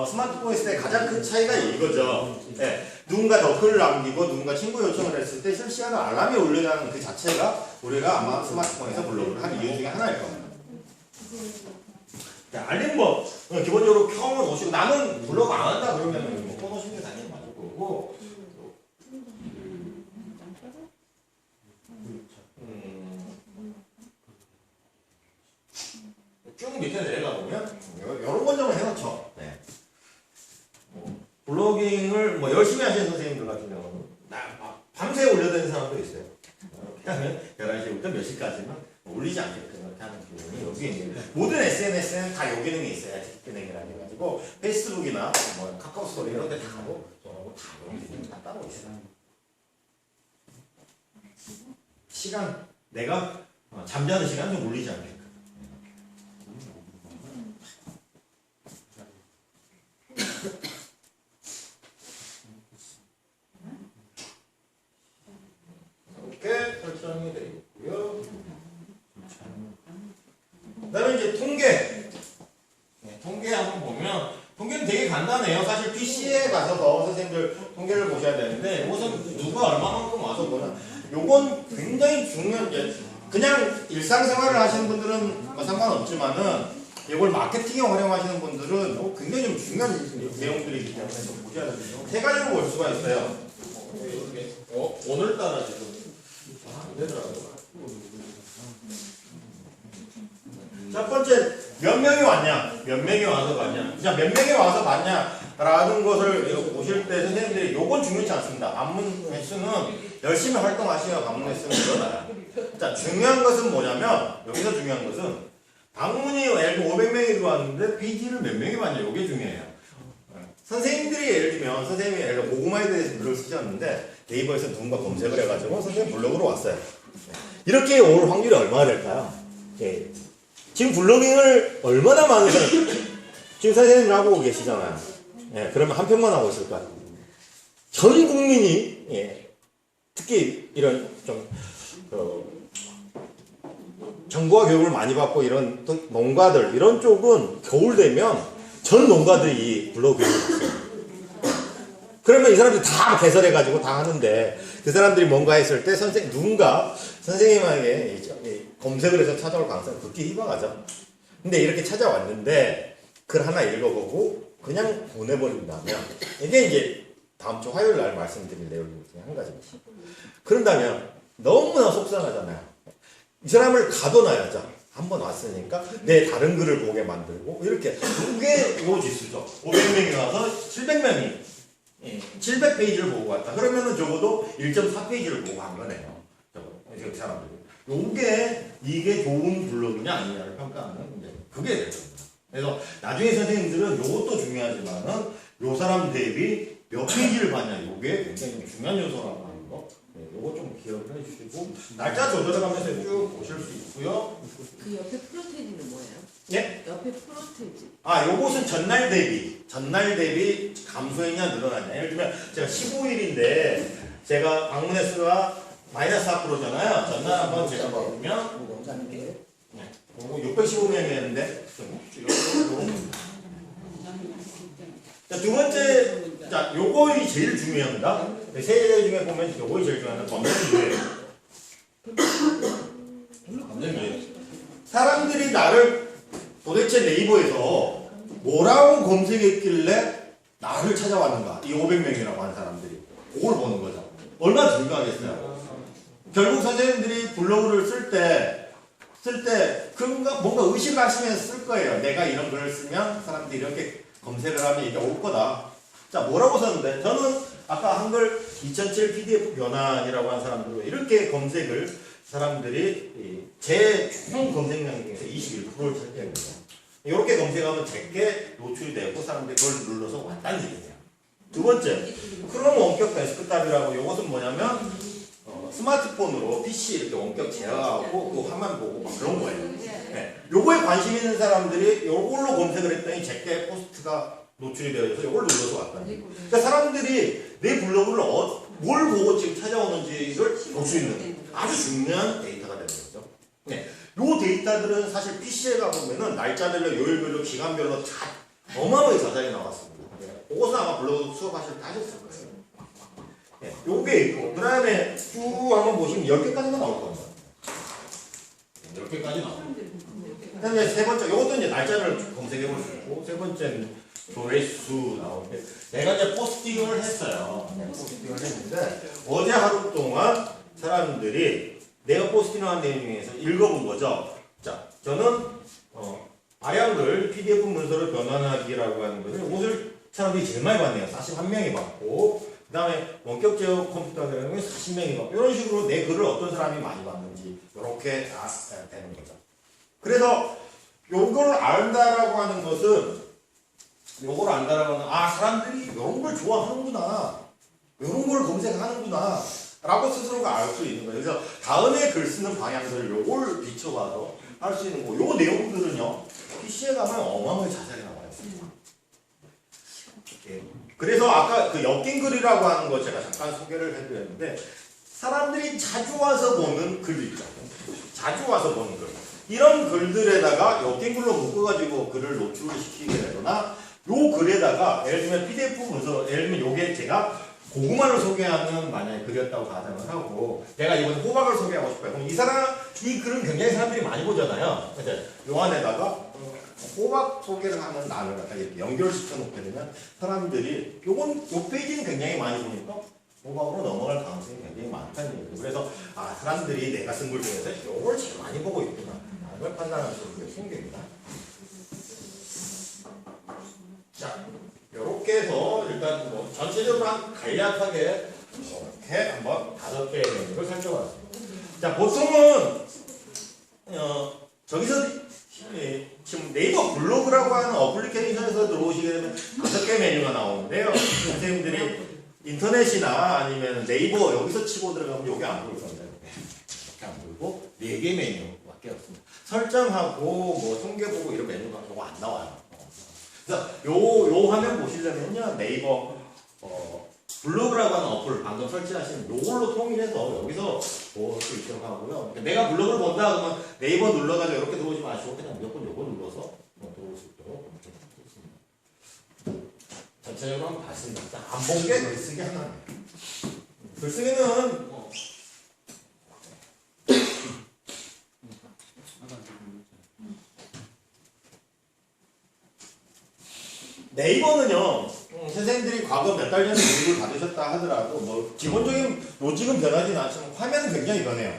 스마트폰 했을 때 가장 큰 차이가 이거죠. 네. 누군가 댓글을 남기고 누군가 친구 요청을 했을 때 실시간으로 알람이 울려가는 그 자체가 우리가 아마 스마트폰에서 블로그를 한 이유 중에 하나일 겁니다. 자, 알림 뭐 기본적으로 켜만 오시고 나는 블로그 안 한다 그러면 뭐 꺼놓으시는 게 당연히 맞을 거고 쭉 밑에 내려가 보면 이런 건 좀 해놓죠. 네. 블로깅을 뭐 열심히 하시는 선생님들 같은 경우는 밤새 올려다니는 사람도 있어요. 이렇게 하면 11시부터 몇 시까지는 올리지 않게끔 이렇게 하는 기능이 여기에 있는 모든 SNS에는 다 요 기능이 있어요. 기능이라 해가지고 페이스북이나 뭐 카카오 스토리 이런 데 다 하고 저하고 다 이런 기능이 다 따로 있어요. 시간 내가 잠자는 시간 좀 올리지 않겠까. 이렇게 설정이 되어 있고요. 그다음에 이제 통계. 네, 통계 한번 보면 통계는 되게 간단해요. 사실 PC에 가서 선생님들 통계를 보셔야 되는데 이것은 누가 얼마만큼 와서 보나. 요건 굉장히 중요한 게 그냥 일상생활을 하시는 분들은 뭐 상관없지만은 이걸 마케팅에 활용하시는 분들은 굉장히 좀 중요한 내용들이기 때문에 좀 보셔야 돼요. 세 가지로 볼 수가 있어요. 오늘따라 지금 안 되더라고요. 첫 번째, 몇 명이 왔냐? 몇 명이 와서 봤냐? 자, 몇 명이 와서 봤냐라는 것을 보실 때 선생님들이 요건 중요치 않습니다. 방문 횟수는 열심히 활동하시면 방문 횟수는 늘어나요. 자, 중요한 것은 뭐냐면, 여기서 중요한 것은 방문이 예를 들어 500명이 들어왔는데 PD를 몇 명이 봤냐? 요게 중요해요. 선생님들이 예를 들면 선생님이 예를 들어 고구마에 대해서 글을 쓰셨는데 네이버에서 누군가 검색을 해가지고 선생님 블로그로 왔어요. 이렇게 올 확률이 얼마나 될까요? 예. 지금 블로깅을 얼마나 많은 사람 지금 선생님들 하고 계시잖아요. 예, 그러면 한 편만 하고 있을까요? 전 국민이 예, 특히 이런 좀 정보와 교육을 많이 받고 이런 또 농가들 이런 쪽은 겨울 되면 전 농가들이 이 블로그 교육을 했어요. 그러면 이 사람들이 다 개설해가지고 다 하는데 그 사람들이 뭔가 했을 때 누군가 선생님에게 검색을 해서 찾아올 가능성이 극히 희박하죠. 근데 이렇게 찾아왔는데 글 하나 읽어보고 그냥 보내버린다면 이게 이제 다음 주 화요일 날 말씀드릴 내용 중에 한 가지입니다. 그런다면 너무나 속상하잖아요. 이 사람을 가둬놔야죠. 한번 왔으니까 내 다른 글을 보게 만들고 이렇게 그게 요 지수죠. 500명이 와서 700명이 700페이지를 보고 왔다. 그러면은 적어도 1.4페이지를 보고 간 거네요. 이 사람들이. 이게 좋은 블로그냐 아니냐를 평가하는 이제 그게 될 겁니다. 그래서 나중에 선생님들은 요것도 중요하지만은 요 사람 대비 몇 페이지를 봤냐 요게 굉장히 중요한 요소라고 하는 거. 요거 좀 기억을 해주시고 날짜 조절해가면서 쭉 보실 수 있고요. 그 옆에 프로테이지는 뭐예요? 예? 옆에 프로테이지. 요것은 전날 대비 감소했냐 늘어났냐. 예를 들면 제가 15일인데 제가 방문 횟수가 마이너스 4%잖아요. 전날 한번 제가 봐보면 615명이었는데 자, 두 번째, 자, 요거이 제일 중요합니다. 세 개 중에 보면 요거이 제일 중요합니다. 검색이에요. 사람들이 나를 도대체 네이버에서 뭐라고 검색했길래 나를 찾아왔는가? 이 500명이라고 하는 사람들이. 그걸 보는 거죠. 얼마나 중요하겠어요. 결국 선생님들이 블로그를 쓸 때, 뭔가 의식하시면서 쓸 거예요. 내가 이런 글을 쓰면 사람들이 이렇게 검색을 하면 이게 올 거다. 자, 뭐라고 썼는데? 저는 아까 한글 2007 PDF 변환이라고 한 사람들로 이렇게 검색을 사람들이 제 총 검색량 중에서 21%를 차지하는 거예요. 이렇게 검색하면 제게 노출이 되고 사람들이 그걸 눌러서 왔다는 얘기예요. 두 번째, 크롬 원격 데스크탑이라고 이것은 뭐냐면 스마트폰으로 PC 이렇게 원격 제어하고 그 화면 보고 막 그런 거예요. 네. 요거에 관심 있는 사람들이 요걸로 검색을 했더니 제게 포스트가 노출이 되어 있어서 요걸 눌러서 왔다는 거예요. 그러니까 사람들이 내 블로그를 뭘 보고 지금 찾아오는지를 볼 수 있는 아주 중요한 데이터가 되는 거죠. 네. 요 데이터들은 사실 PC에 가보면은 날짜별로, 요일별로, 기간별로 다 어마어마하게 자세히 나왔습니다. 네. 그것은 아마 블로그 수업하실 때 하셨을 거예요. 네. 요게 있고, 그 다음에 쭉 한번 보시면 10개까지만 나올 겁니다. 10개까지 나옵니다. 그 다음에 세 번째, 요것도 이제 날짜를 검색해 볼 수 있고, 세 번째는 조회수 나오는데, 내가 이제 포스팅을 했어요. 포스팅을 했는데, 어제 하루 동안 사람들이 내가 포스팅한 내용 중에서 읽어본 거죠. 자, 저는 아량글 PDF 문서로 변환하기라고 하는 것을 이것을 사람들이 제일 많이 봤네요. 41명이 봤고, 그 다음에 원격 제어 컴퓨터가 되는 건 40명이 봤고, 이런 식으로 내 글을 어떤 사람이 많이 봤는지 이렇게 다 되는 거죠. 그래서 요거를 안다라고 하는 것은 요걸 안다라고 하는 사람들이 이런 걸 좋아하는구나, 이런 걸 검색하는구나 라고 스스로가 알 수 있는 거예요. 그래서 다음에 글 쓰는 방향들을 요걸 비춰봐서 할 수 있는 거. 요 내용들은요, PC에 가면 어마어마하게 자세하게 나와요. 예. 그래서 아까 그 엮인 글이라고 하는 거 제가 잠깐 소개를 해드렸는데, 사람들이 자주 와서 보는 글도 있죠. 자주 와서 보는 글. 이런 글들에다가 엮인 글로 묶어가지고 글을 노출을 시키게 되거나, 요 글에다가 예를 들면 PDF 문서, 예를 들면 요게 제가 고구마를 소개하는 만약에 글이었다고 가정을 하고, 내가 이번에 호박을 소개하고 싶어요. 그럼 이 글은 굉장히 사람들이 많이 보잖아요. 근데 요 안에다가 호박 소개를 하는 난을 갖다 이렇게 연결시켜 놓게 되면 사람들이 요 페이지는 굉장히 많이 보니까 호박으로 넘어갈 가능성이 굉장히 많다는 얘기예요. 그래서 사람들이 내가 쓴 글 중에서 요걸 제일 많이 보고 있구나 라는 걸 판단할 수 있는 게 생깁니다. 자, 요렇게 해서 일단 뭐 전체적으로 한 간략하게 이렇게 한번 5개의 메뉴를 살펴봤습니다. 자, 보통은 저기서 지금 네이버 블로그라고 하는 어플리케이션에서 들어오시게 되면 5개 메뉴가 나오는데요. 선생님들이 인터넷이나 아니면 네이버 여기서 치고 들어가면 여기 안 보일 건데 이렇게 안 보이고 4개 메뉴밖에 없습니다. 설정하고 뭐 통계 보고 이런 메뉴가 저거 안 나와요. 그래서 요 화면 보시려면요, 네이버 블로그라고 하는 어플 방금 설치하신 요걸로 통일해서 여기서 볼 수 있도록 하고요. 그러니까 내가 블로그를 본다 그러면 네이버 눌러가지고 이렇게 들어오지 마시고 그냥 무조건 요거 눌러서 들어올 수 있도록 하겠습니다. 전체적으로 한번 봤습니다. 안 본 게 글쓰기 하나입니다. 글쓰기는 네이버는요, 선생님들이 과거 몇 달 전에 교육을 받으셨다 하더라도 뭐 기본적인 로직은 변하진 않지만 화면은 굉장히 변해요.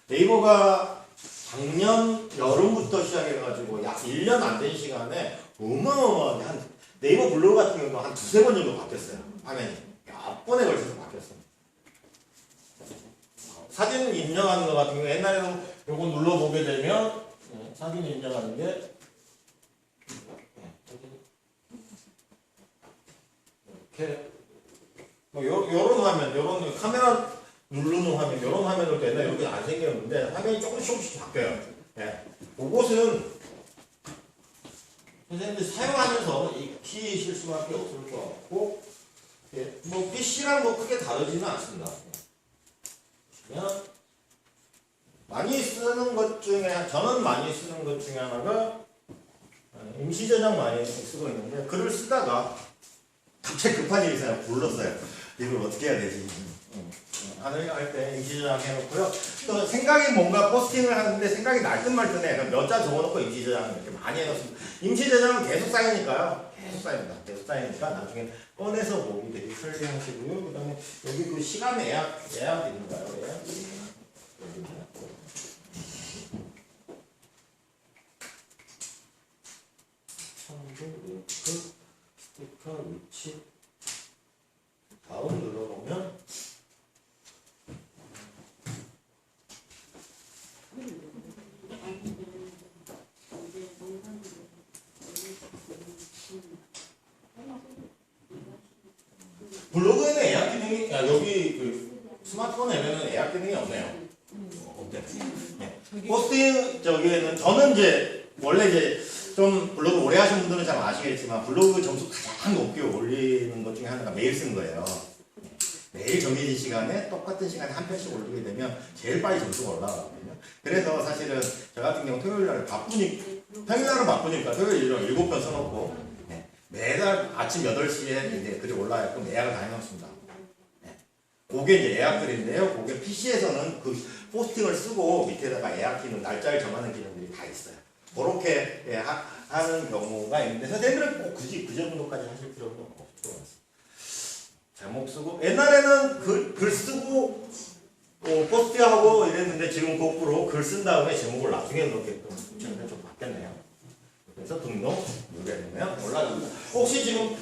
네이버가 작년 여름부터 시작해가지고 약 1년 안 된 시간에 어마어마하게 네이버 블로그 같은 경우도 한 2-3번 정도 바뀌었어요. 화면이 몇 번에 걸쳐서 바뀌었어요. 사진 입력하는 거 같은 경우 옛날에는 요거 눌러보게 되면 사진 입력하는 게 이렇게 뭐 요런 화면, 요런 카메라 누르는 화면, 요런 화면으로 옛날에 이렇게 안 생겼는데 화면이 조금씩 바뀌어요. 예. 그것은 선생님들이 사용하면서 익히실 수밖에 없을 것 같고, 예. 뭐 PC랑 뭐 크게 다르지는 않습니다. 그냥 많이 쓰는 것 중에, 저는 많이 쓰는 것 중에 하나가 임시 저장 많이 쓰고 있는데, 글을 쓰다가 갑자기 급한 일이 있어요. 불렀어요. 이걸 어떻게 해야 되지? 하늘 할 때 임시 저장 해놓고요. 또 생각이 뭔가 포스팅을 하는데 생각이 날 듯 말 듯해. 몇 자 적어놓고 임시 저장을 이렇게 많이 해놓습니다. 임시 저장은 계속 쌓이니까요. 계속 쌓입니다. 계속 쌓이니까 나중에 꺼내서 보기 되게 편리하시고요. 그 다음에 여기 그 시간 예약인가요? 예약? 참고 링크 스티커 위치 다음 눌러보면 블로그에는 예약 기능이 여기 그 스마트폰 앱에는 예약 기능이 없네요. 없대요. 네. 포스팅 저기에는 저는 이제 원래 이제 좀 블로그 오래 하신 분들은 잘 아시겠지만 블로그 점수 가장 높게 올리는 것 중에 하나가 메일 쓰는 거예요. 매일 정해진 시간에 똑같은 시간에 한 편씩 올리게 되면 제일 빨리 점수가 올라가거든요. 그래서 사실은 저 같은 경우 토요일 날 평일 날은 바쁘니까 토요일 일요일 7편 써놓고 매달 아침 8시에 이제 글이 올라가고 예약을 다 해놓습니다. 그게 이제 예약글인데요. 그게 PC에서는 그 포스팅을 쓰고 밑에다가 예약 기능, 날짜를 정하는 기능들이 다 있어요. 그렇게 하는 경우가 있는데 선생님들은 꼭 굳이 그 정도까지 하실 필요는 없을 것 같습니다. 제목 쓰고 옛날에는 글 쓰고 포스팅하고 이랬는데 지금 거꾸로 글 쓴 다음에 제목을 나중에 넣게끔 좀 바뀌었네요. 그래서 등록 누르면 올라갑니다. 혹시 지금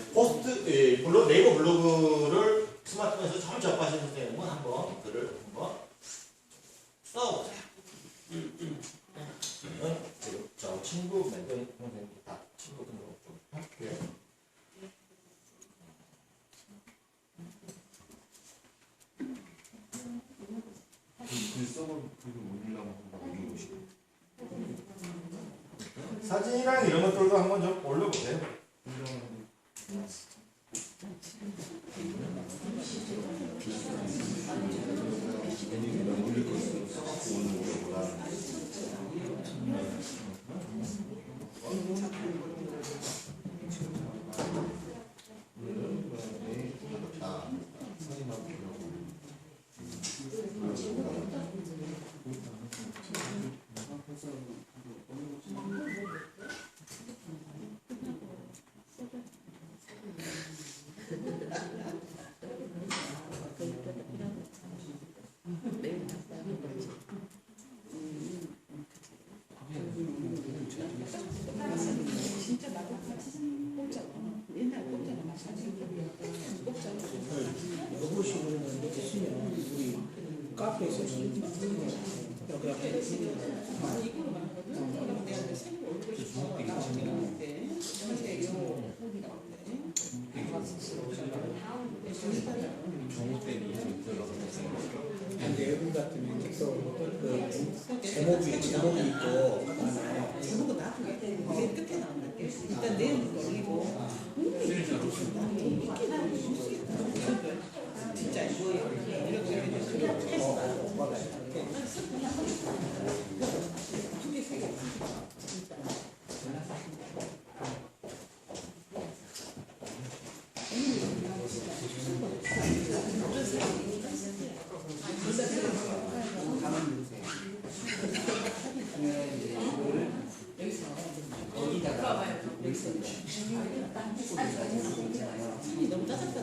네이버 블로그를 스마트폰에서 처음 접하시는 선생님은 한번 글을 한번 써보세요. 지금 저 친구 만든 선생님 다 친구 등록 좀 할게요. 사진이랑 이런 것들도 한번 좀 올려보세요. 진짜 나도 꽂잖아. 옛날 꽂잖아. 꽂잖아. 이거 보시고 이렇게 쓰면 우리 카페에서는 여기 앞에 이거로 말하거든. 그럼 내가 이제 생일 올리고 싶어. 나중에 나올 때. 근데 요 여기 나올 때. 내용 같은 그 제목이 있고 그다음에 제목은 나중에 맨 끝에 나온다. 일단 내용을 올리고 나는 이렇게 나오면 모르겠다. 진짜 뭐예요? 이렇게 그냥 테스트. 두개 세 개. 너무 짜증나다.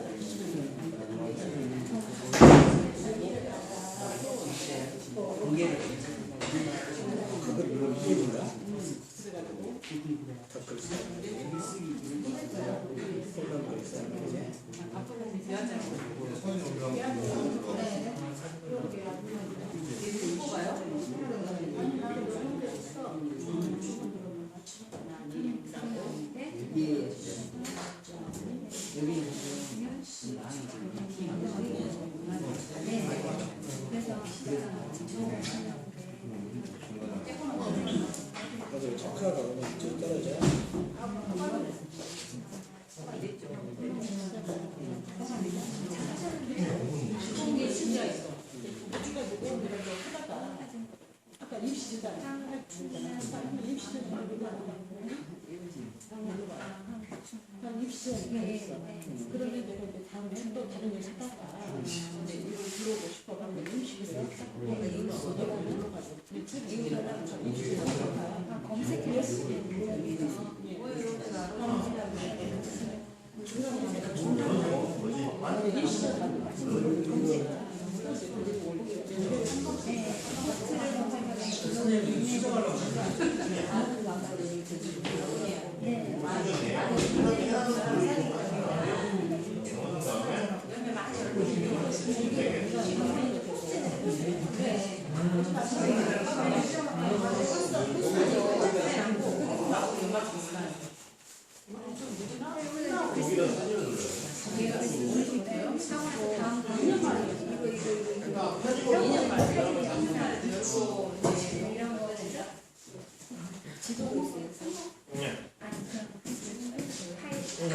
그걸 이해인가? 맞아요. 적화가 좀 떨어져. 이게 진짜 있어. 우리가 누구 하다가 아까 입시주다 입시주다 한 입시주다 있어. 그런데 내가 이제 다음에 또 다른 일 하다가 근데 이걸 들어오고 싶어가지고 입시주다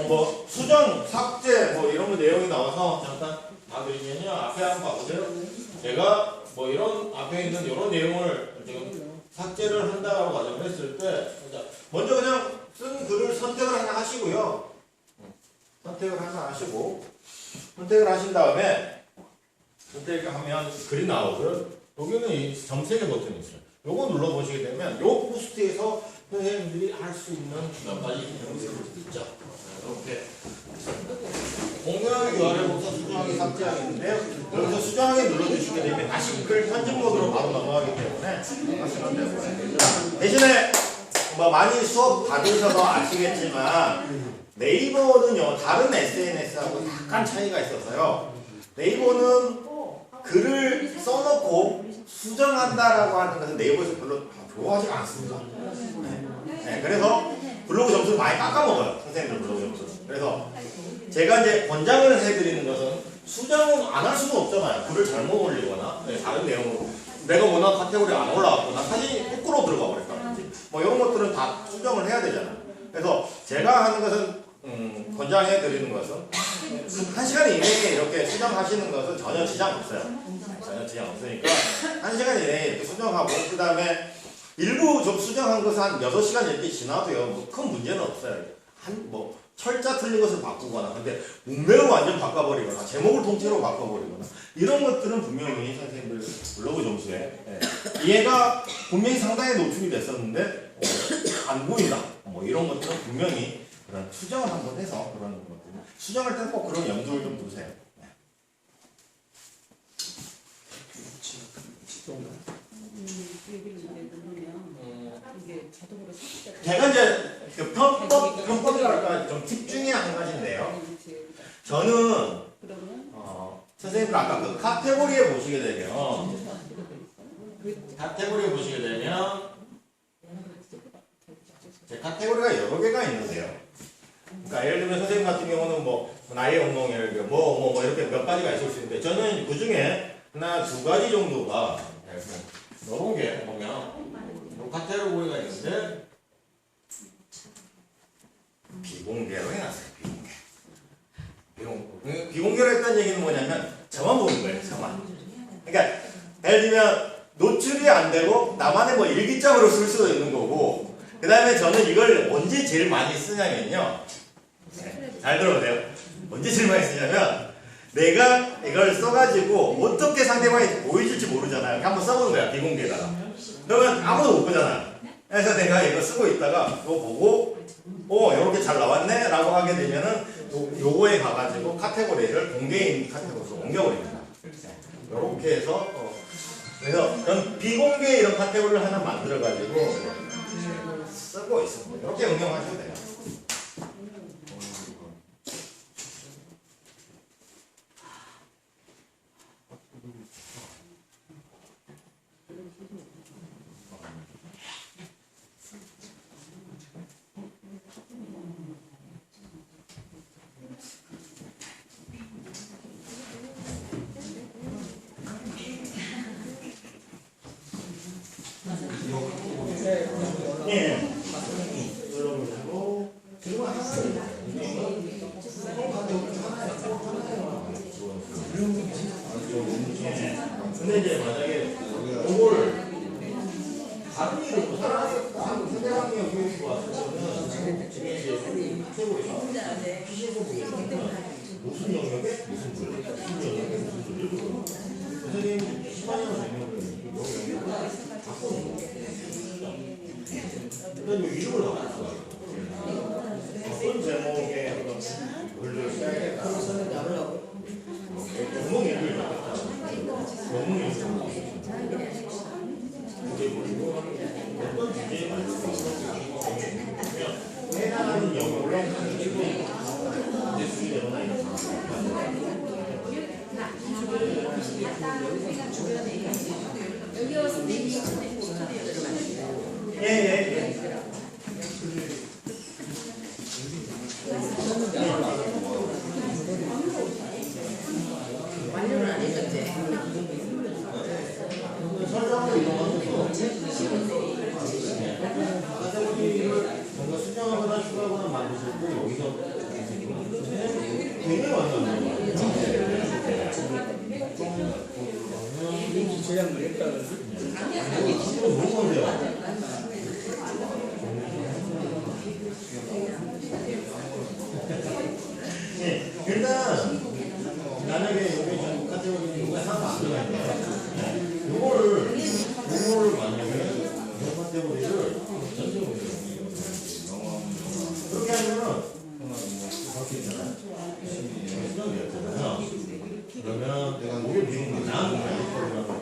뭐 수정, 삭제 뭐 이런 거 내용이 나와서 잠깐 봐드리면요. 앞에 한번 봐보세요. 제가 뭐 이런 앞에 있는 이런 내용을 지금 삭제를 한다라고 가정을 했을 때 먼저 그냥 쓴 글을 선택을 하나 하시고요. 선택을 하나 하시고 선택을 하신 다음에 선택을 하면 글이 나오고요. 여기는 이 점색의 버튼이 있어요. 요거 눌러보시게 되면 요 포스트에서 선생님들이 할 수 있는 몇 가지 형식이 있죠. 이렇게 공유하기, 교환을 해서 수정하기, 삭제하기인데요. 여기서 수정하기 눌러주시게 되면 다시 글 편집 모드로 바로 넘어가기 때문에 하시면 되고요. 대신에 뭐 많이 수업 받으셔서 아시겠지만 네이버는요 다른 SNS하고 약간 차이가 있어서요. 네이버는 글을 써놓고 수정한다라고 하는 것은 네이버에서 별로 좋아하지 않습니다. 네, 그래서 블로그 점수를 많이 깎아먹어요. 선생님들 블로그 점수. 그래서 제가 이제 권장을 해드리는 것은 수정은 안 할 수는 없잖아요. 글을 잘못 올리거나 다른 내용으로 내가 원하는 카테고리 안 올라왔거나 사진이 거꾸로 들어가 버렸다든지 뭐 이런 것들은 다 수정을 해야 되잖아. 그래서 제가 하는 것은 권장해 드리는 것은 1시간 이내에 이렇게 수정하시는 것은 전혀 지장 없어요. 전혀 지장 없으니까 1시간 이내에 이렇게 수정하고 그 다음에 일부 좀 수정한 것은 한 6시간 이렇게 지나도요. 뭐 큰 문제는 없어요. 뭐 철자 틀린 것을 바꾸거나 근데 문맥을 완전 바꿔버리거나 제목을 통째로 바꿔버리거나 이런 것들은 분명히 선생님들 블로그 점수에 이해가 분명히 상당히 노출이 됐었는데 안 보인다. 뭐 이런 것들은 분명히 그런 수정을 한번 해서 그런 것들 수정할 때는 꼭 그런 염두를 좀 두세요. 얘기를 넣으면 이게 자동으로 삭제가 제가 이제 그 편법이랄까 좀 팁 중에 한 가지인데요. 저는 그러면 선생님들 아까 그 카테고리에 보시게 되면 카테고리에 보시게 되면 제 카테고리가 여러 개가 있는데요. 그러니까 예를 들면 선생님 같은 경우는 뭐 나의 엉덩이를 뭐 이렇게 몇 가지가 있을 수 있는데 저는 그 중에 하나 두 가지 정도가 이런 게 보면 이 카테고리가 있는데 비공개로 해놨어요. 비공개로 했다는 얘기는 뭐냐면 저만 보는 거예요. 저만. 그러니까 예를 들면 노출이 안 되고 나만의 뭐 일기장으로 쓸 수도 있는 거고 그 다음에 저는 이걸 언제 제일 많이 쓰냐면요. 잘 들어보세요. 언제 제일 많이 쓰냐면 내가 이걸 써가지고 어떻게 상대방이 보여줄지 모르잖아요. 한번 써보는 거야. 비공개에다가. 그러면 아무도 못 보잖아. 그래서 내가 이거 쓰고 있다가 이거 보고 이렇게 잘 나왔네 라고 하게 되면은 요거에 가가지고 카테고리를 공개인 카테고리로 옮겨버립니다. 이렇게 해서 그래서 전 비공개 이런 카테고리를 하나 만들어가지고 쓰고 있습니다. 이렇게 응용하셔도 돼요. 예. 그리고 하나는 근데 이제 만약에 요거를 다른 일로 상대방이 여기 왔을 때는 지금 이제 카테고리가 피싱 보면 무슨 영역에 무슨 줄 무슨 영역에 무슨 줄을 선생님 시간이나 영역을 여기 영역을 바꾸는 거예요. 그다음에 이름을 바꿨어요. 어떤 제목의 글을 써야겠다. 너무 예를 바꿨다. 너무 예를 바꿨다. 어떤 주제에 맞춰서 해당하는 영역을 이제 수준이 얼마나 여기 와서 내기 예. 완료는 안 했었지. 설정으로 이동하면서 뭔가 수정하거나 추가하거나 만드실 때 여기서 되게 많이 만들어요. 제작을 했다 그러지? 너무 어려워요. 네, 일단 만약에 여기 지금 카테고리 요거 하나 안 들어가 있는데 요거를 만약에 요 카테고리를 전체적으로 그렇게 하면은 이렇게 있잖아요. 수정이 되었잖아요. 그러면 내가 요게 비용이 나은 거 아니에요?